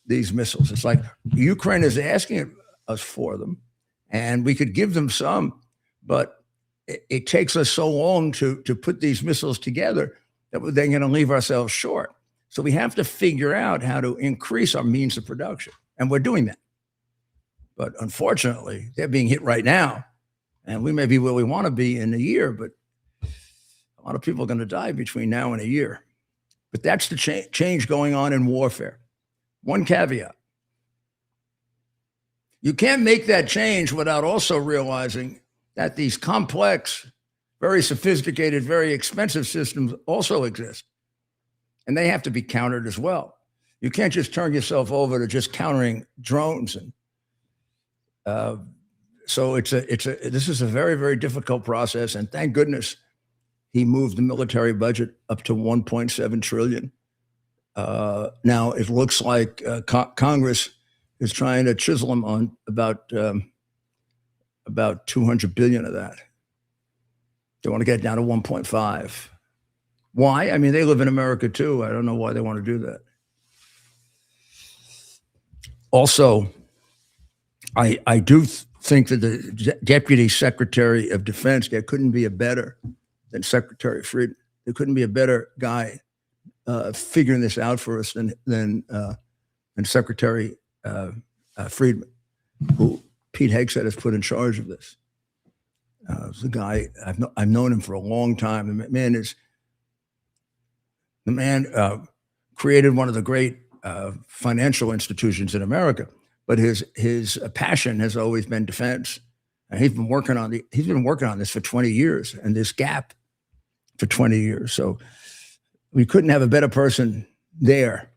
these missiles. It's like Ukraine is asking us for them, and we could give them some, but it takes us so long to put these missiles together that we're then going to leave ourselves short. So we have to figure out how to increase our means of production, and we're doing that. But unfortunately, they're being hit right now, and we may be where we want to be in a year, but a lot of people are going to die between now and a year. But that's the change going on in warfare. One caveat. You can't make that change without also realizing that these complex, very sophisticated, very expensive systems also exist. And they have to be countered as well. You can't just turn yourself over to just countering drones. And so this is a very, very difficult process. And thank goodness he moved the military budget up to $1.7 trillion. Now it looks like Congress is trying to chisel him on about $200 billion of that. They want to get down to 1.5. Why? I mean, they live in America too. I don't know why they want to do that. Also, I do think that the Deputy Secretary of Defense, there couldn't be a better than Secretary Friedman. There couldn't be a better guy figuring this out for us than Secretary Friedman, who Pete Hegseth has put in charge of this. The guy, I've known him for a long time. The man created one of the great financial institutions in America, but his passion has always been defense. And he's been working on this for 20 years, and this gap for 20 years. So we couldn't have a better person there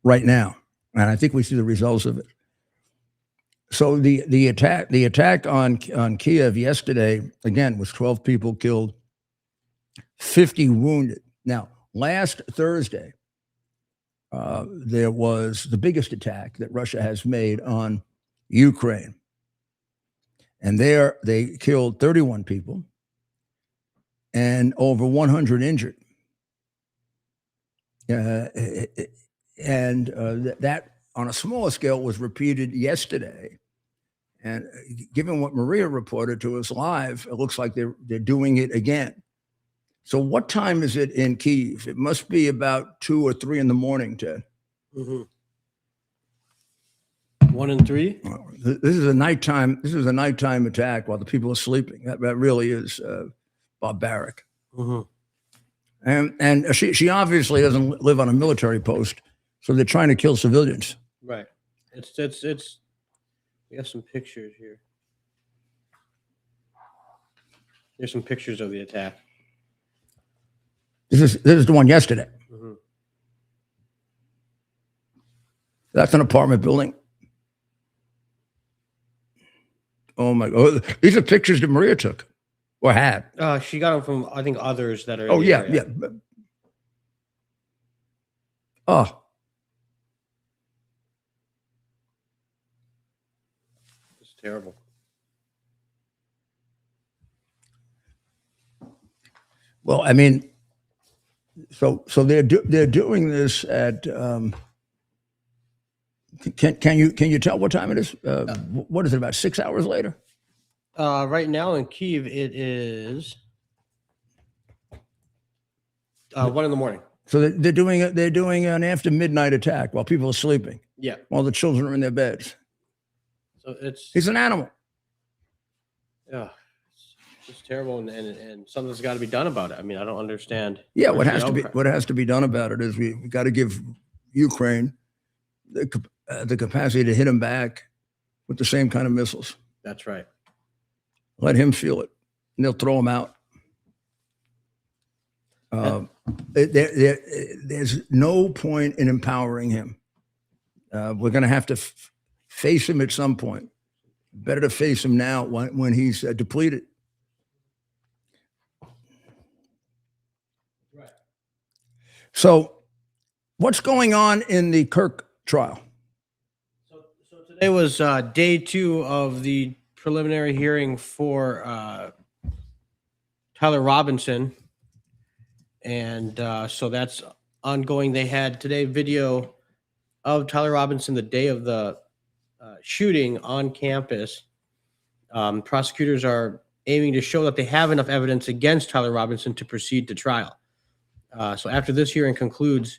right now. And I think we see the results of it. So the attack on Kiev yesterday, again, was 12 people killed, 50 wounded. Now, last Thursday, there was the biggest attack that Russia has made on Ukraine. And there they killed 31 people and over 100 injured. That on a smaller scale was repeated yesterday. And given what Maria reported to us live, it looks like they're doing it again. So what time is it in Kyiv? It must be about 2 or 3 in the morning, Ted. 1 and 3. This is a nighttime. This is a nighttime attack while the people are sleeping. That really is barbaric. And she obviously doesn't live on a military post, so they're trying to kill civilians. Right. It's. We have some pictures here. Here's some pictures of the attack. This is the one yesterday. That's an apartment building. Oh my God! These are pictures that Maria took or had. She got them from, I think, others that are. Oh yeah, yeah. Oh. It's terrible. Well, I mean, so they're doing this at. Can you tell what time it is? What is it? About 6 hours later. Right now in Kyiv, it is 1 in the morning. So they're doing an after midnight attack while people are sleeping. Yeah. While the children are in their beds. So he's an animal. Yeah. It's terrible, and something's got to be done about it. I mean, I don't understand. Yeah, what has to be done about it is we got to give Ukraine the capacity to hit him back with the same kind of missiles. That's right. Let him feel it, and they'll throw him out. There's no point in empowering him. We're going to have to face him at some point. Better to face him now when he's depleted. Right. So, what's going on in the Kirk trial? So today was day 2 of the preliminary hearing for Tyler Robinson. And so that's ongoing. They had today video of Tyler Robinson the day of the shooting on campus. Prosecutors are aiming to show that they have enough evidence against Tyler Robinson to proceed to trial. So after this hearing concludes,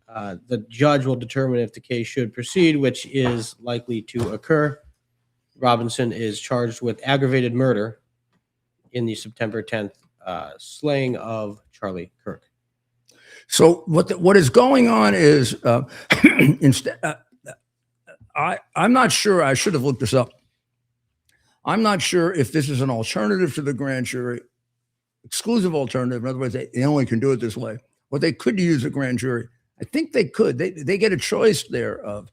the judge will determine if the case should proceed, which is likely to occur. Robinson is charged with aggravated murder in the September 10th slaying of Charlie Kirk. So what is going on is instead, I'm not sure. I should have looked this up. I'm not sure if this is an alternative to the grand jury, exclusive alternative. In other words, they only can do it this way. Or they could use a grand jury. I think they could. They get a choice there of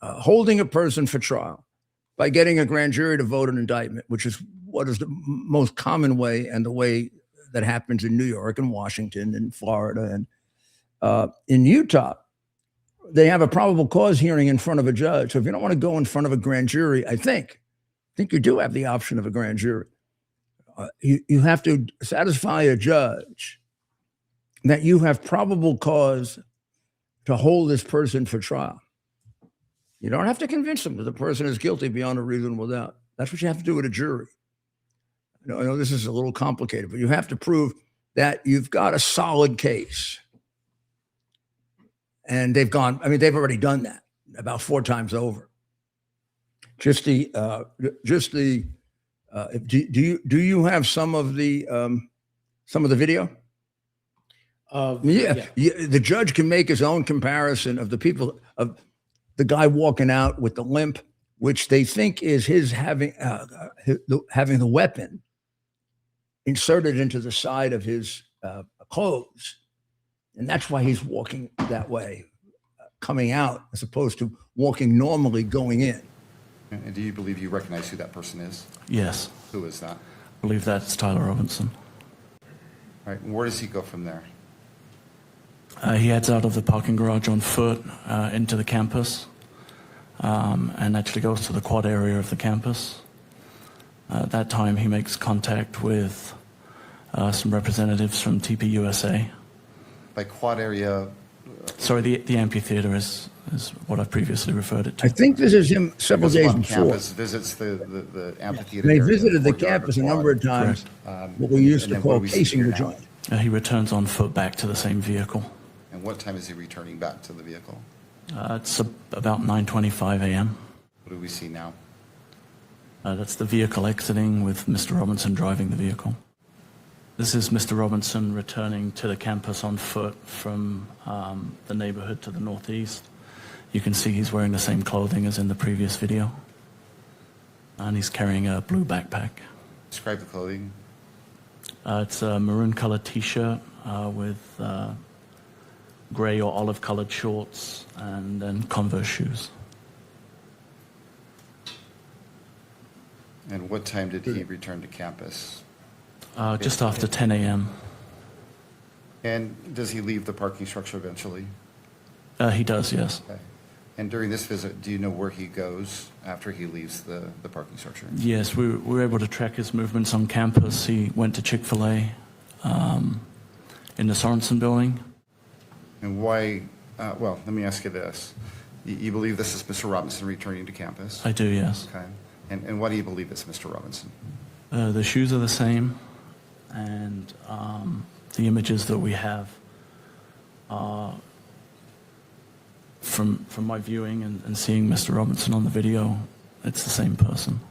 holding a person for trial by getting a grand jury to vote an indictment, which is what is the most common way and the way that happens in New York and Washington and Florida. And in Utah, they have a probable cause hearing in front of a judge. So if you don't want to go in front of a grand jury, I think you do have the option of a grand jury. You have to satisfy a judge that you have probable cause to hold this person for trial. You don't have to convince them that the person is guilty beyond a reasonable doubt. That's what you have to do with a jury. I know this is a little complicated, but you have to prove that you've got a solid case. And they've already done that about 4 times over. Do you have some of the video? Yeah, the judge can make his own comparison of the people, of the guy walking out with the limp, which they think is his having the weapon inserted into the side of his clothes, and that's why he's walking that way, coming out as opposed to walking normally going in. And do you believe you recognize who that person is? Yes. Who is that? I believe that's Tyler Robinson. All right. And where does he go from there? He heads out of the parking garage on foot into the campus and actually goes to the quad area of the campus. At that time, he makes contact with some representatives from TP USA. By quad area? Sorry, the amphitheater is is what I previously referred it to. I think this is him several Goes days on before. campus, visits the amphitheater They area, visited the courtyard, campus or a quad. number of times, Correct. what we used And to then what call do we see casing here the now? joint. He returns on foot back to the same vehicle. And what time is he returning back to the vehicle? It's about 9:25 a.m. What do we see now? That's the vehicle exiting with Mr. Robinson driving the vehicle. This is Mr. Robinson returning to the campus on foot from the neighborhood to the northeast. You can see he's wearing the same clothing as in the previous video. And he's carrying a blue backpack. Describe the clothing. It's a maroon colored t-shirt with gray or olive colored shorts and then Converse shoes. And what time did he return to campus? Just after 10 a.m. And does he leave the parking structure eventually? He does, yes. Okay. And during this visit, do you know where he goes after he leaves the parking structure? Yes, we were able to track his movements on campus. He went to Chick-fil-A in the Sorensen building. And why, well, let me ask you this. You believe this is Mr. Robinson returning to campus? I do, yes. Okay. And why do you believe it's Mr. Robinson? The shoes are the same, and the images that we have are from my viewing and seeing Mr. Robinson on the video, it's the same person.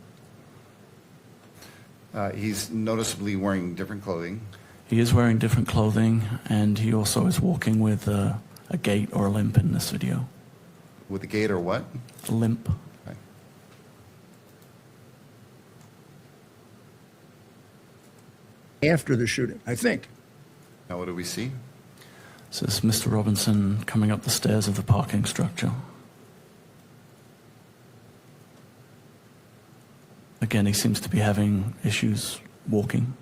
He's noticeably wearing different clothing. He is wearing different clothing, and he also is walking with a gait or a limp in this video. With a gait or what? A limp. Okay. After the shooting, I think. Now what do we see? This is Mr. Robinson coming up the stairs of the parking structure. Again, he seems to be having issues walking.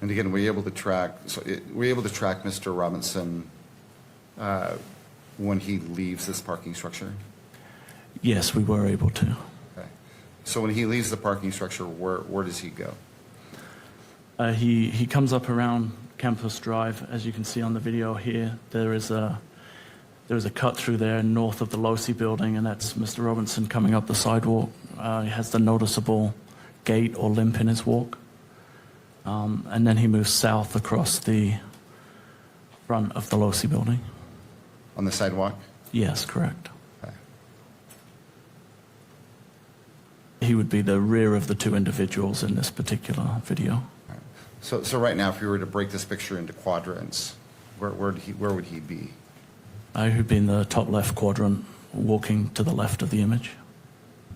And again, were you able to track Mr. Robinson when he leaves this parking structure? Yes, we were able to. Okay. So when he leaves the parking structure, where does he go? He comes up around Campus Drive, as you can see on the video here. There is a cut through there north of the Losi building, and that's Mr. Robinson coming up the sidewalk. He has the noticeable gait or limp in his walk. And then he moves south across the front of the Losi building. On the sidewalk? Yes, correct. Okay. He would be the rear of the two individuals in this particular video. All right. So right now, if you were to break this picture into quadrants, where would he be? He would be in the top left quadrant, walking to the left of the image.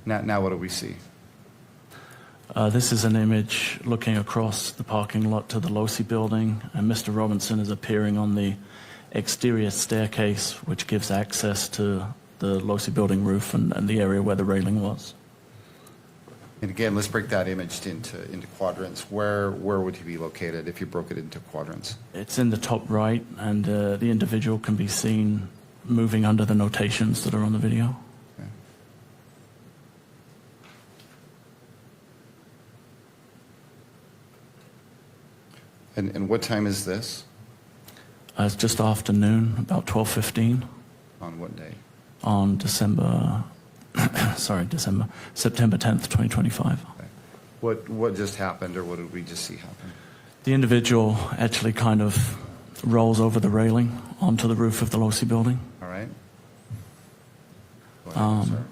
Now what do we see? This is an image looking across the parking lot to the Losi building, and Mr. Robinson is appearing on the exterior staircase, which gives access to the Losi building roof and the area where the railing was. And again, let's break that image into quadrants. Where would he be located if you broke it into quadrants? It's in the top right, and the individual can be seen moving under the notations that are on the video. Okay. And what time is this? It's just after noon, about 12:15 On what day? on September 10th, 2025. Okay. What just happened, or what did we just see happen? The individual actually kind of rolls over the railing onto the roof of the Losi building. All right. Go ahead, sir.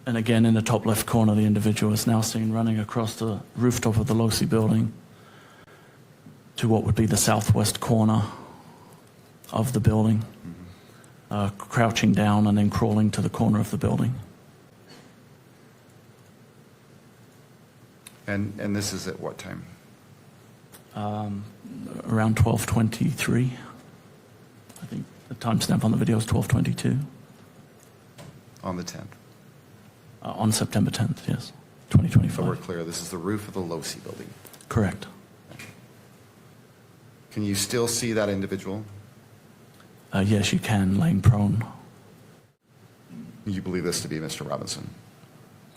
And again, in the top left corner, the individual is now seen running across the rooftop of the Losi building to what would be the southwest corner of the building, crouching down and then crawling to the corner of the building. And this is at what time? Around 12:23. I think the timestamp on the video is 12:22. On the 10th. On September 10th, yes, So we're 2025. clear, this is the roof of the Losi building. Correct. Can you still see that individual? Yes, you can, laying prone. You believe this to be Mr. Robinson?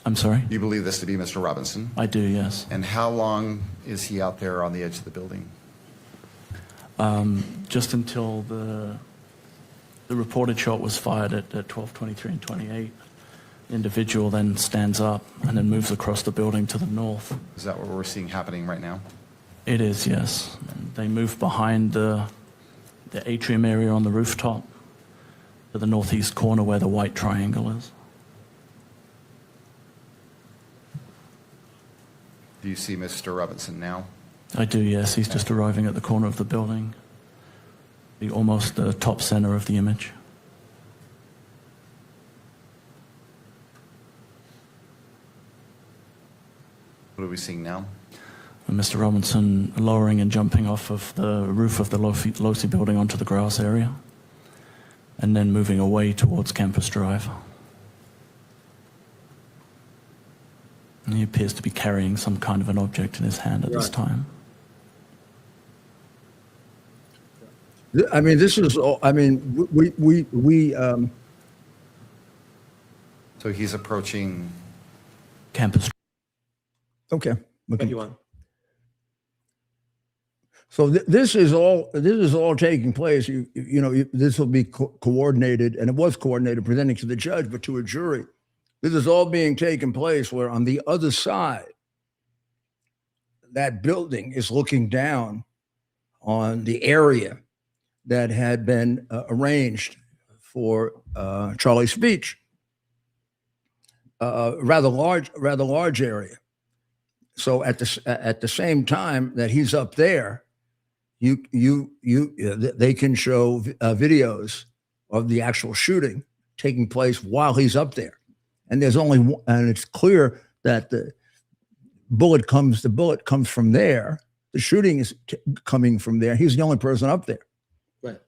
I'm sorry? You believe this to be Mr. Robinson? I do, yes. And how long is he out there on the edge of the building? Just until the reported shot was fired at 12:23 and 28. The individual then stands up and then moves across the building to the north. Is that what we're seeing happening right now? It is, yes. And they move behind the atrium area on the rooftop to the northeast corner where the white triangle is. Do you see Mr. Robinson now? I do, yes. He's just arriving at the corner of the building, almost the top center of the image. What are we seeing now? And Mr. Robinson lowering and jumping off of the roof of the Losi building onto the grass area, and then moving away towards Campus Drive. And he appears to be carrying some kind of an object in his hand at this time. I mean, this is all, I mean, So he's approaching. Campus. okay. Thank you, Juan. So this is all taking place. This will be coordinated, and it was coordinated, presenting to the judge, but to a jury. This is all being taken place where on the other side, that building is looking down on the area that had been arranged for Charlie's speech. Rather large area. So at the same time that he's up there, they can show videos of the actual shooting taking place while he's up there, and there's only one, and it's clear that the bullet comes from there. The shooting is coming from there. He's the only person up there. Right.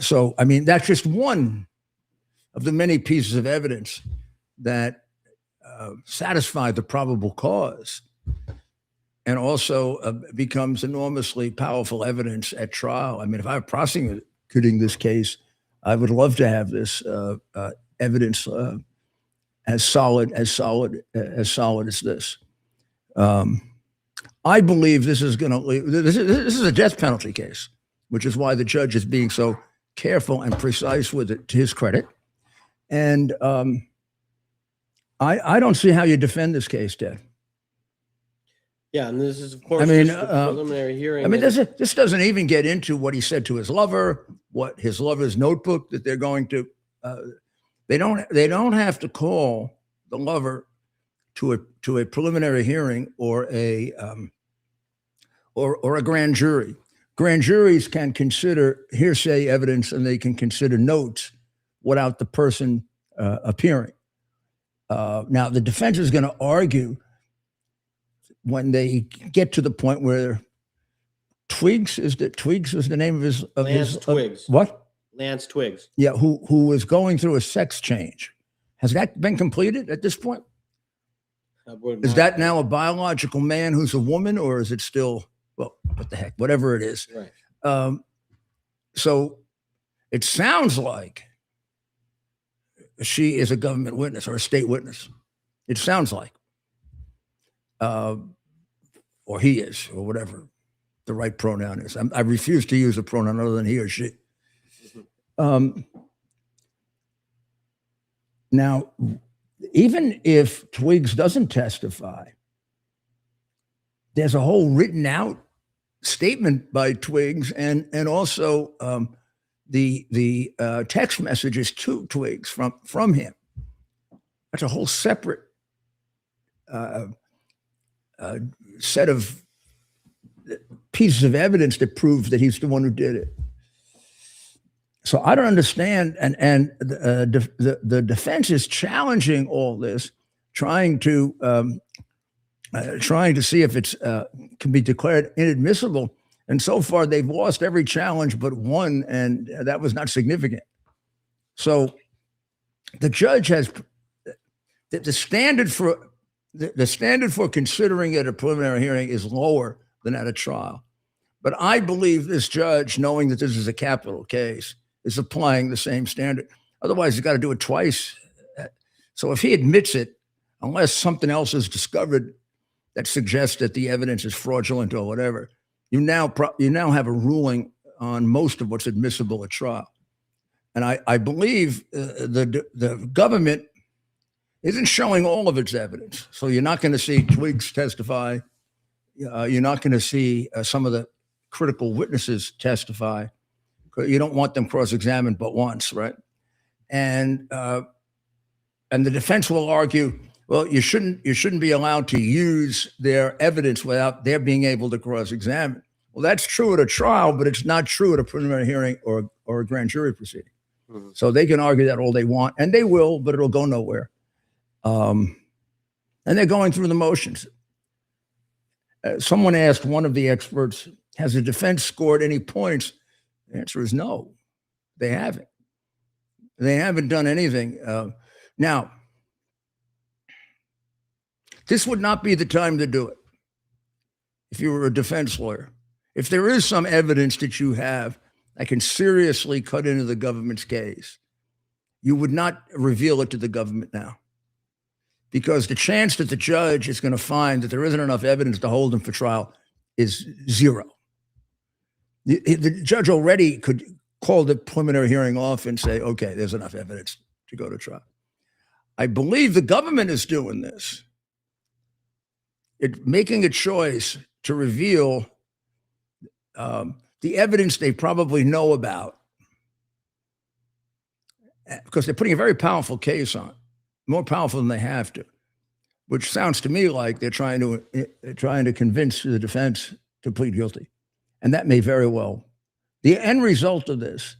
So I mean, that's just one of the many pieces of evidence that satisfy the probable cause. And also becomes enormously powerful evidence at trial. I mean, if I were prosecuting this case, I would love to have this evidence as solid as this. I believe this is going to lead. This is a death penalty case, which is why the judge is being so careful and precise with it, to his credit. And I don't see how you defend this case, Ted. Yeah, and this is, of course, I mean, just a preliminary hearing. I mean, this doesn't even get into what he said to his lover, what his lover's notebook that they're going to. They don't have to call the lover to a preliminary hearing or a grand jury. Grand juries can consider hearsay evidence, and they can consider notes without the person appearing. Now, the defense is going to argue, when they get to the point where Twiggs was the name of his Lance Twiggs. What? Lance Twiggs. Yeah, who was going through a sex change. Has that been completed at this point? Is that now a biological man who's a woman, or is it still, well, what the heck, whatever it is. Right. So it sounds like she is a government witness or a state witness. It sounds like. Or he is, or whatever the right pronoun is. I refuse to use a pronoun other than he or she. Now, even if Twiggs doesn't testify, there's a whole written out statement by Twiggs, and also the text messages to Twiggs from him. That's a whole separate set of pieces of evidence that proves that he's the one who did it. So I don't understand, and the defense is challenging all this, trying to see if it's can be declared inadmissible. And so far, they've lost every challenge but one, and that was not significant. So the judge has the standard for considering it a preliminary hearing is lower than at a trial. But I believe this judge, knowing that this is a capital case, is applying the same standard. Otherwise, he's got to do it twice. So if he admits it, unless something else is discovered that suggests that the evidence is fraudulent or whatever, you now have a ruling on most of what's admissible at trial. And I believe the government isn't showing all of its evidence. So you're not going to see Twiggs testify. You're not going to see some of the critical witnesses testify. You don't want them cross-examined but once, right? And the defense will argue, well, you shouldn't be allowed to use their evidence without their being able to cross-examine. Well, that's true at a trial, but it's not true at a preliminary hearing or a grand jury proceeding. Mm-hmm. So they can argue that all they want, and they will, but it'll go nowhere. And they're going through the motions. Someone asked one of the experts, has the defense scored any points? The answer is no, they haven't. They haven't done anything. Now, this would not be the time to do it if you were a defense lawyer. If there is some evidence that you have that can seriously cut into the government's case, you would not reveal it to the government now, because the chance that the judge is going to find that there isn't enough evidence to hold him for trial is zero. The judge already could call the preliminary hearing off and say, okay, there's enough evidence to go to trial. I believe the government is doing this. It's making a choice to reveal the evidence they probably know about, because they're putting a very powerful case on, more powerful than they have to, which sounds to me like they're trying to convince the defense to plead guilty. And that may very well. The end result of this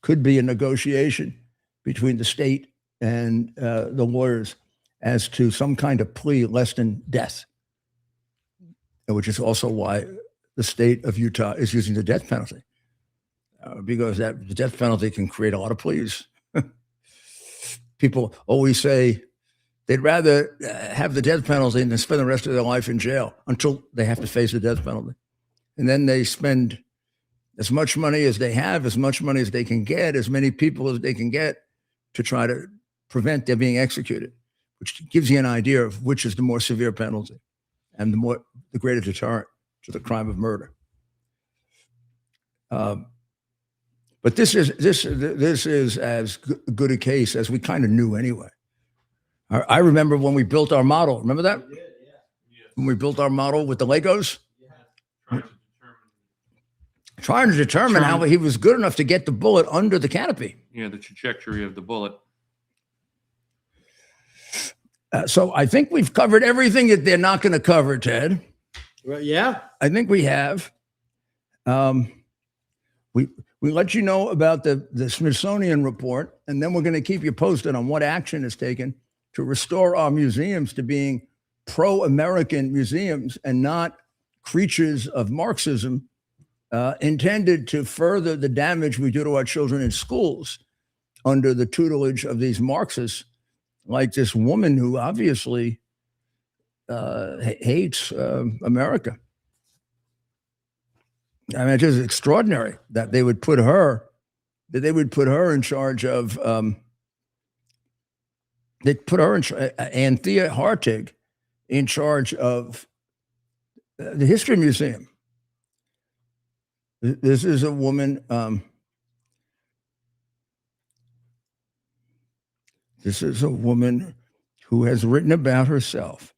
could be a negotiation between the state and the lawyers as to some kind of plea less than death, which is also why the state of Utah is using the death penalty, because the death penalty can create a lot of pleas. People always say they'd rather have the death penalty than spend the rest of their life in jail until they have to face the death penalty. And then they spend as much money as they have, as much money as they can get, as many people as they can get to try to prevent their being executed, which gives you an idea of which is the more severe penalty and the greater deterrent to the crime of murder. But this is as good a case as we kind of knew anyway. I remember when we built our model. Remember that? Yeah. When we built our model with the Legos? Yeah. Trying to determine how he was good enough to get the bullet under the canopy. Yeah, the trajectory of the bullet. So I think we've covered everything that they're not going to cover, Ted. Well, yeah. I think we have. We let you know about the Smithsonian report, and then we're going to keep you posted on what action is taken to restore our museums to being pro-American museums and not creatures of Marxism intended to further the damage we do to our children in schools under the tutelage of these Marxists, like this woman who obviously hates America. I mean, it's just extraordinary that they would put her in charge of. They put her in, Anthea Hartig, in charge of the History Museum. This is a woman. This is a woman who has written about herself.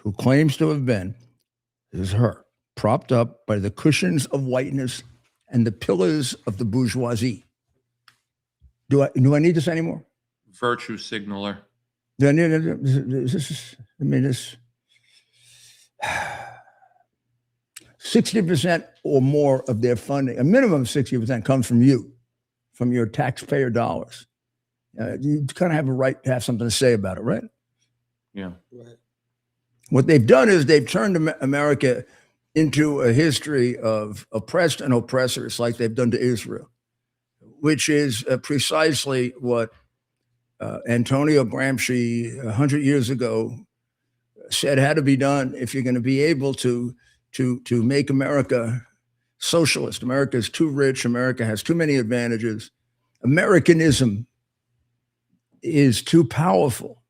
Who claims to have been. This is her, propped up by the cushions of whiteness and the pillars of the bourgeoisie. Do I need this anymore? Virtue signaler. This 60% or more of their funding, a minimum of 60%, comes from you, from your taxpayer dollars. You kind of have a right to have something to say about it, right? Yeah. Right. What they've done is they've turned America into a history of oppressed and oppressors, like they've done to Israel, which is precisely what Antonio Gramsci 100 years ago said had to be done if you're going to be able to make America socialist. America is too rich. America has too many advantages. Americanism is too powerful.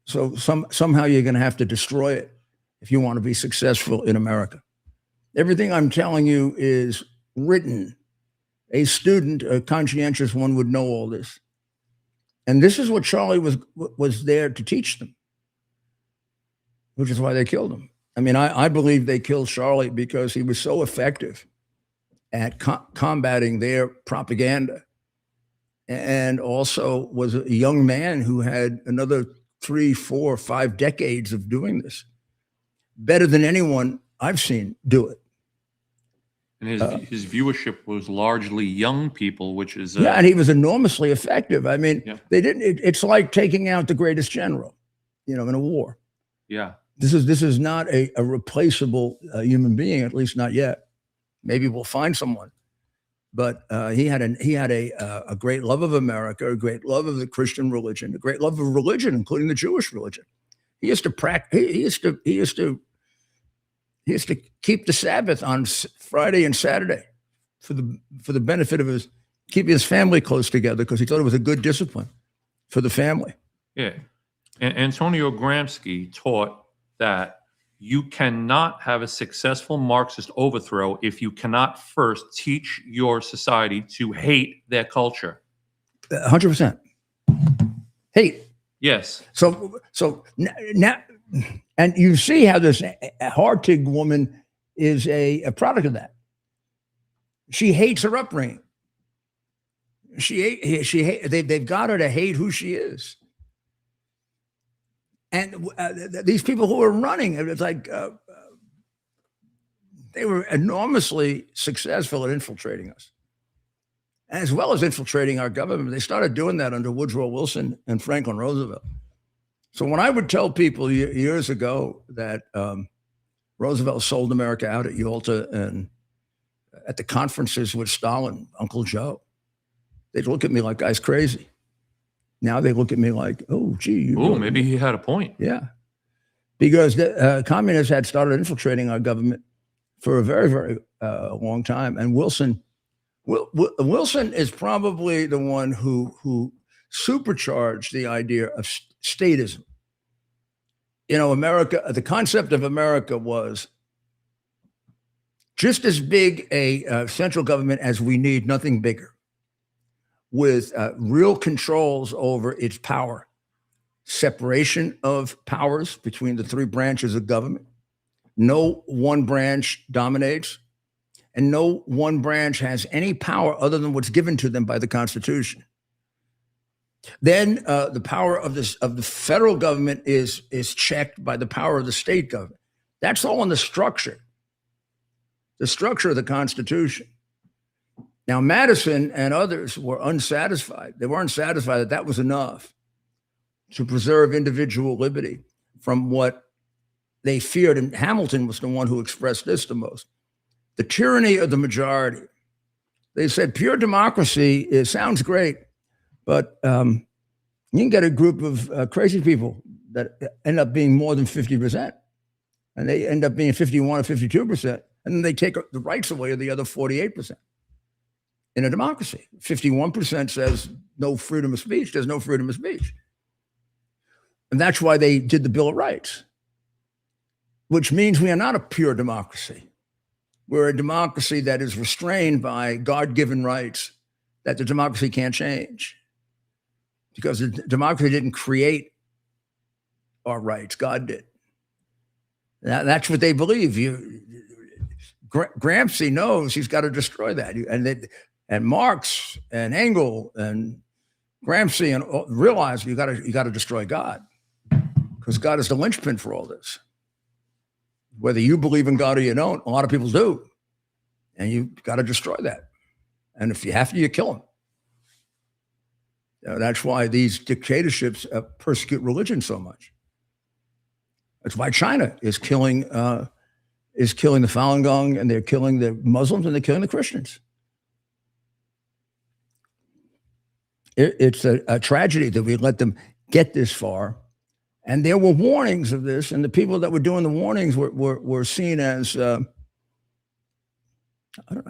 So somehow you're going to have to destroy it if you want to be successful in America. Everything I'm telling you is written. A student, a conscientious one, would know all this. And this is what Charlie was there to teach them, which is why they killed him. I mean, I believe they killed Charlie because he was so effective at combating their propaganda, and also was a young man who had another 3, 4, 5 decades of doing this, better than anyone I've seen do it. And his viewership was largely young people, which is yeah, and he was enormously effective. I mean, yeah. they didn't. It's like taking out the greatest general, in a war. Yeah. This is not a replaceable human being, at least not yet. Maybe we'll find someone, but he had a great love of America, a great love of the Christian religion, a great love of religion, including the Jewish religion. He used to practice. He used to keep the Sabbath on Friday and Saturday for the benefit of keeping his family close together, because he thought it was a good discipline for the family. Yeah. And Antonio Gramsci taught that you cannot have a successful Marxist overthrow if you cannot first teach your society to hate their culture. 100%. Hate. Yes. So now, and you see how this Hartig woman is a product of that. She hates her upbringing. They've got her to hate who she is. And these people who are running, it's like they were enormously successful at infiltrating us, as well as infiltrating our government. They started doing that under Woodrow Wilson and Franklin Roosevelt. So when I would tell people years ago that Roosevelt sold America out at Yalta and at the conferences with Stalin, Uncle Joe, they'd look at me like I was crazy. Now they look at me like, oh, gee. Oh, maybe he had a point. Yeah. Because the communists had started infiltrating our government for a very, very long time. And Wilson is probably the one who supercharged the idea of statism. America, the concept of America was just as big a central government as we need, nothing bigger, with real controls over its power, separation of powers between the 3 branches of government. No one branch dominates, and no one branch has any power other than what's given to them by the Constitution. Then the power of the federal government is checked by the power of the state government. That's all in the structure of the Constitution. Now, Madison and others were unsatisfied. They weren't satisfied that was enough to preserve individual liberty from what they feared. And Hamilton was the one who expressed this the most: the tyranny of the majority. They said pure democracy sounds great, but you can get a group of crazy people that end up being more than 50%, and they end up being 51 or 52%, and then they take the rights away of the other 48%. In a democracy, 51% says no freedom of speech. There's no freedom of speech. And that's why they did the Bill of Rights, which means we are not a pure democracy. We're a democracy that is restrained by God-given rights that the democracy can't change, because the democracy didn't create our rights. God did. That's what they believe. Gramsci knows he's got to destroy that. And Marx and Engels and Gramsci and realize you got to destroy God, because God is the linchpin for all this. Whether you believe in God or you don't, a lot of people do, and you got to destroy that. And if you have to, you kill them. That's why these dictatorships persecute religion so much. That's why China is killing the Falun Gong, and they're killing the Muslims, and they're killing the Christians. It's a tragedy that we let them get this far. And there were warnings of this, and the people that were doing the warnings were seen as,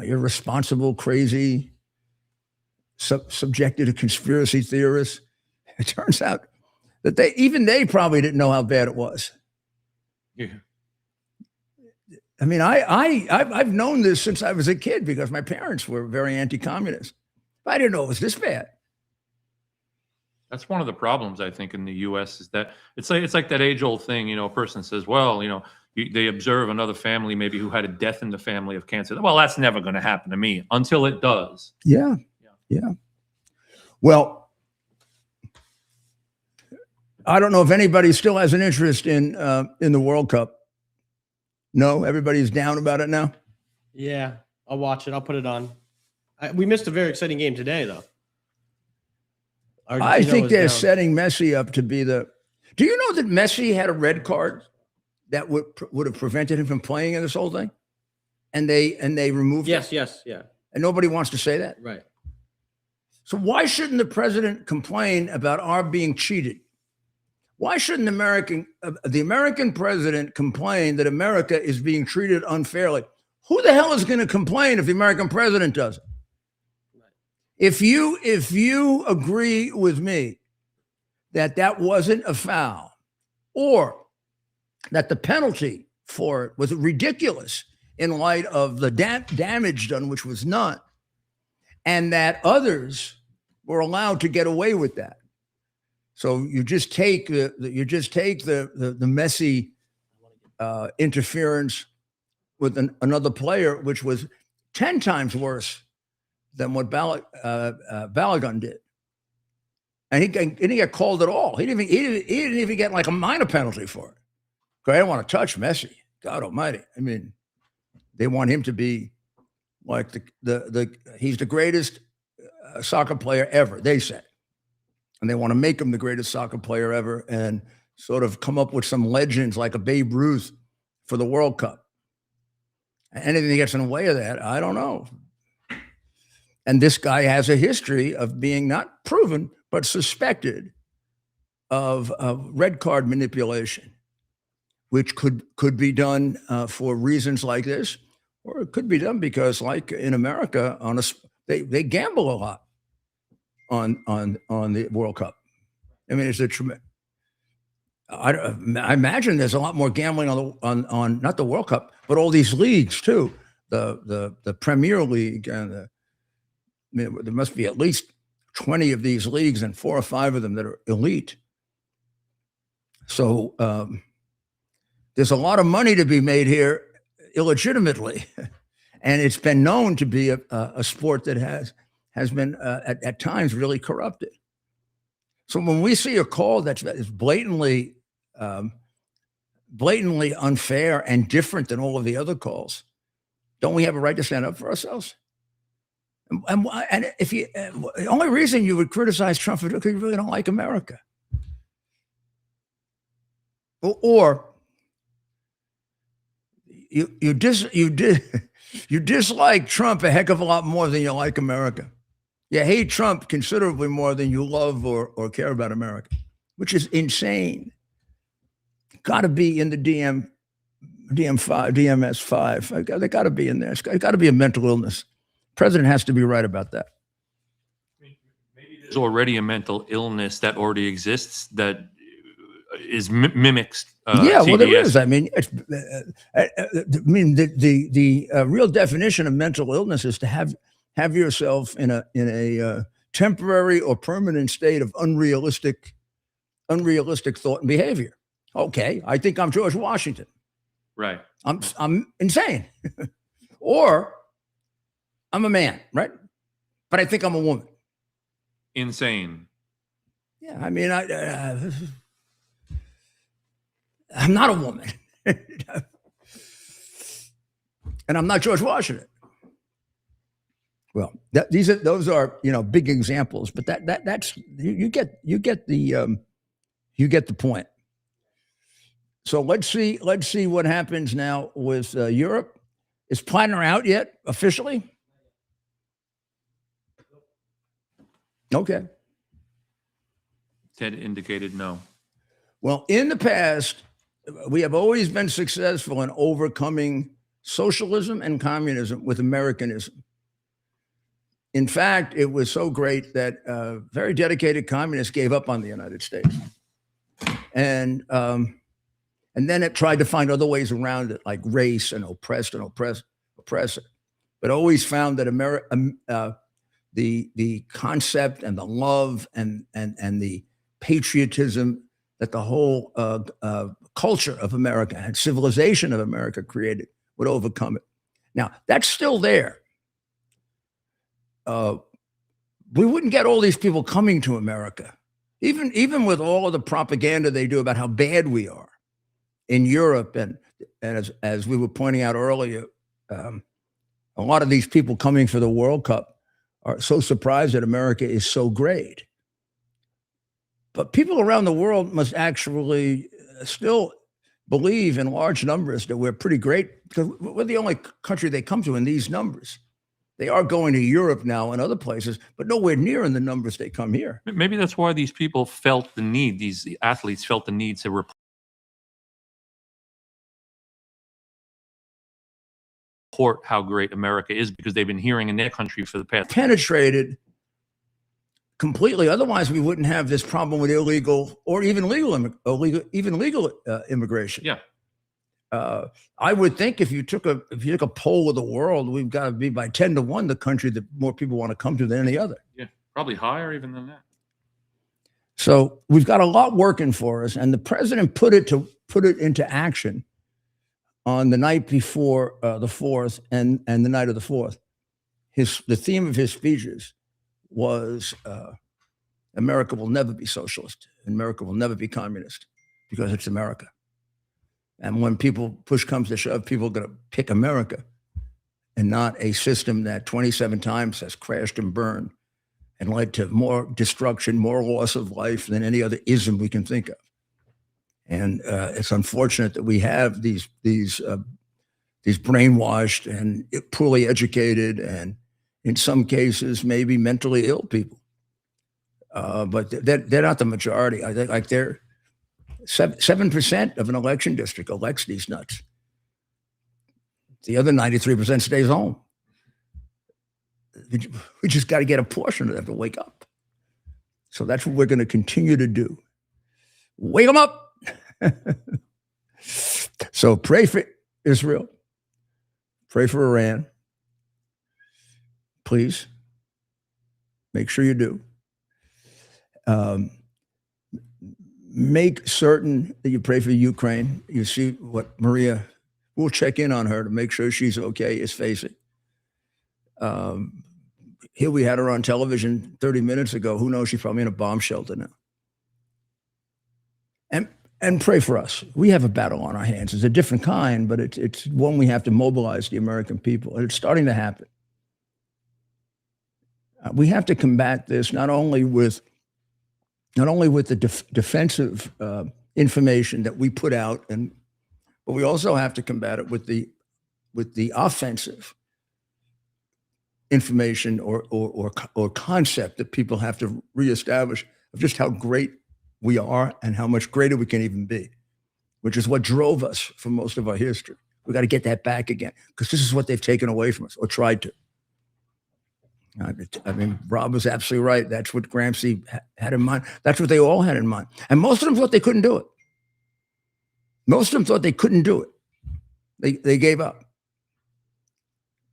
irresponsible, crazy, subjected to conspiracy theorists. It turns out that they probably didn't know how bad it was. Yeah. I mean, I've known this since I was a kid because my parents were very anti-communist. I didn't know it was this bad. That's one of the problems, I think, in the U.S. is that it's like that age-old thing. A person says, well, they observe another family maybe who had a death in the family of cancer. Well, that's never going to happen to me until it does. Yeah. Well, I don't know if anybody still has an interest in the World Cup. No, everybody's down about it now. Yeah, I'll watch it. I'll put it on. We missed a very exciting game today, though. I think they're setting Messi up to be the. Do you know that Messi had a red card that would have prevented him from playing in this whole thing, and they removed it? Yes, yeah. And nobody wants to say that, Right. So why shouldn't the president complain about our being cheated? Why shouldn't the American president complain that America is being treated unfairly? Who the hell is going to complain if the American president doesn't? If you agree with me that wasn't a foul, or that the penalty for it was ridiculous in light of the damage done, which was none, and that others were allowed to get away with that. So you just take the Messi interference with another player, which was 10 times worse than what Balogun did, and he didn't get called at all. He didn't even get like a minor penalty for it. Because I don't want to touch Messi. God Almighty! I mean, they want him to be like he's the greatest soccer player ever. They say, and they want to make him the greatest soccer player ever, and sort of come up with some legends like a Babe Ruth for the World Cup. Anything that gets in the way of that, I don't know. And this guy has a history of being not proven, but suspected of red card manipulation, which could be done for reasons like this, or it could be done because, like in America, they gamble a lot on the World Cup. I mean, it's a tremendous. I imagine there's a lot more gambling on not the World Cup, but all these leagues too. The Premier League and there must be at least 20 of these leagues and 4 or 5 of them that are elite. So there's a lot of money to be made here illegitimately, and it's been known to be a sport that has been at times really corrupted. So when we see a call that is blatantly unfair and different than all of the other calls, don't we have a right to stand up for ourselves? And if the only reason you would criticize Trump is because you really don't like America, or you dislike Trump a heck of a lot more than you like America. You hate Trump considerably more than you love or care about America, which is insane. Got to be in the DMS5. They got to be in there. It's got to be a mental illness. President has to be right about that. Maybe there's already a mental illness that already exists that is mimics. Well, there is. I mean, the real definition of mental illness is to have yourself in a temporary or permanent state of unrealistic thought and behavior. Okay, I think I'm George Washington. Right. I'm insane, or I'm a man, right? But I think I'm a woman. Insane. Yeah, I mean, I'm not a woman, and I'm not George Washington. Well, those are big examples, but that's you get the point. So let's see what happens now with Europe. Is Plattner out yet officially? Okay. Ted indicated no. Well, in the past, we have always been successful in overcoming socialism and communism with Americanism. In fact, it was so great that very dedicated communists gave up on the United States, and then it tried to find other ways around it, like race and oppressor, but always found that the concept and the love and the patriotism that the whole culture of America and civilization of America created would overcome it. Now, that's still there. We wouldn't get all these people coming to America, even with all of the propaganda they do about how bad we are in Europe. And as we were pointing out earlier, a lot of these people coming for the World Cup are so surprised that America is so great. But people around the world must actually still believe in large numbers that we're pretty great, because we're the only country they come to in these numbers. They are going to Europe now and other places, but nowhere near in the numbers they come here. Maybe that's why these people felt the need, these athletes felt the need to report how great America is, because they've been hearing in their country for the past. Penetrated completely. Otherwise, we wouldn't have this problem with illegal or even legal immigration. Yeah. I would think if you took a poll of the world, we've got to be by 10 to 1 the country that more people want to come to than any other. Yeah, probably higher even than that. So we've got a lot working for us, and the president put it into action on the night before the 4th and the night of the 4th. The theme of his speeches was America will never be socialist, and America will never be communist, because it's America. And when push comes to shove, people are going to pick America and not a system that 27 times has crashed and burned and led to more destruction, more loss of life than any other ism we can think of. And it's unfortunate that we have these brainwashed and poorly educated, and in some cases maybe mentally ill people. But they're not the majority. I think like they're 7% of an election district elects these nuts. The other 93% stays home. We just got to get a portion of them to wake up. So that's what we're going to continue to do. Wake them up. So pray for Israel. Pray for Iran. Please. Make sure you do. Make certain that you pray for Ukraine. You see what Maria, we'll check in on her to make sure she's okay, is facing. Here we had her on television 30 minutes ago. Who knows? She's probably in a bomb shelter now. And pray for us. We have a battle on our hands. It's a different kind, but it's one we have to mobilize the American people. And it's starting to happen. We have to combat this not only with the defensive information that we put out, but we also have to combat it with the offensive information or concept that people have to reestablish of just how great we are and how much greater we can even be, which is what drove us for most of our history. We got to get that back again, because this is what they've taken away from us, or tried to. I mean, Rob was absolutely right. That's what Gramsci had in mind. That's what they all had in mind. And most of them thought they couldn't do it. Most of them thought they couldn't do it. They gave up.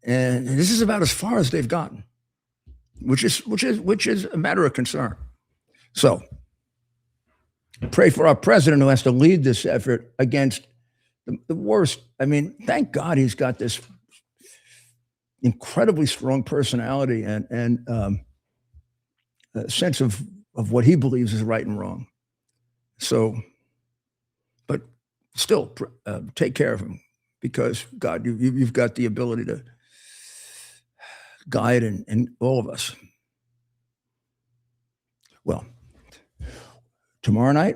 And this is about as far as they've gotten, which is a matter of concern. So pray for our president, who has to lead this effort against the worst. I mean, thank God he's got this incredibly strong personality and a sense of what he believes is right and wrong. So, but still, take care of him, because God, you've got the ability to guide and all of us. Well, tomorrow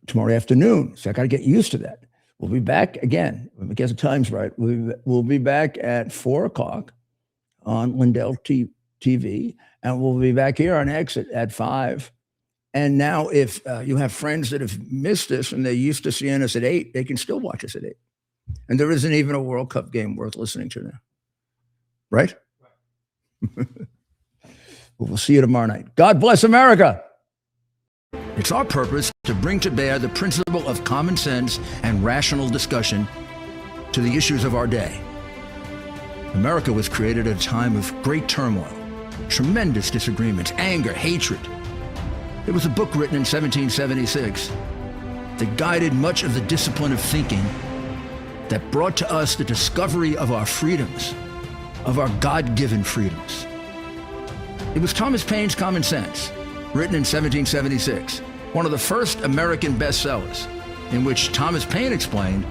afternoon, so I got to get used to that. We'll be back again. Let me get the times right. We'll be back at 4:00 on Lindell TV, and we'll be back here on Exit at 5. And now, if you have friends that have missed this and they're used to seeing us at 8, they can still watch us at 8. And there isn't even a World Cup game worth listening to now, right? We'll see you tomorrow night. God bless America. It's our purpose to bring to bear the principle of common sense and rational discussion to the issues of our day. America was created at a time of great turmoil, tremendous disagreements, anger, hatred. There was a book written in 1776 that guided much of the discipline of thinking that brought to us the discovery of our freedoms, of our God-given freedoms. It was Thomas Paine's Common Sense, written in 1776, one of the first American bestsellers, in which Thomas Paine explained,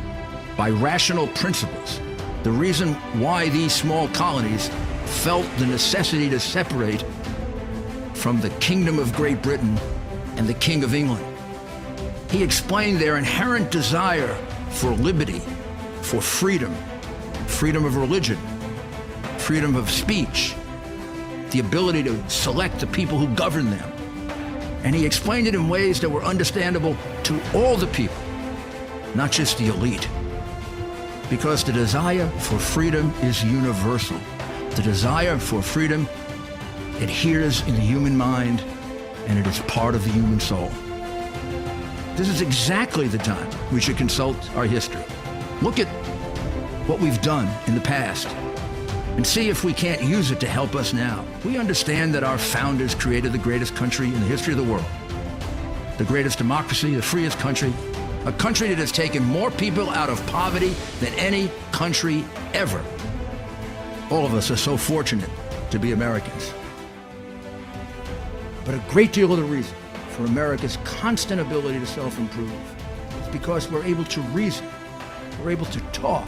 by rational principles, the reason why these small colonies felt the necessity to separate from the Kingdom of Great Britain and the King of England. He explained their inherent desire for liberty, for freedom, freedom of religion, freedom of speech, the ability to select the people who govern them. And he explained it in ways that were understandable to all the people, not just the elite. Because the desire for freedom is universal. The desire for freedom adheres in the human mind, and it is part of the human soul. This is exactly the time we should consult our history. Look at what we've done in the past and see if we can't use it to help us now. We understand that our founders created the greatest country in the history of the world, the greatest democracy, the freest country, a country that has taken more people out of poverty than any country ever. All of us are so fortunate to be Americans. But a great deal of the reason for America's constant ability to self-improve is because we're able to reason, we're able to talk,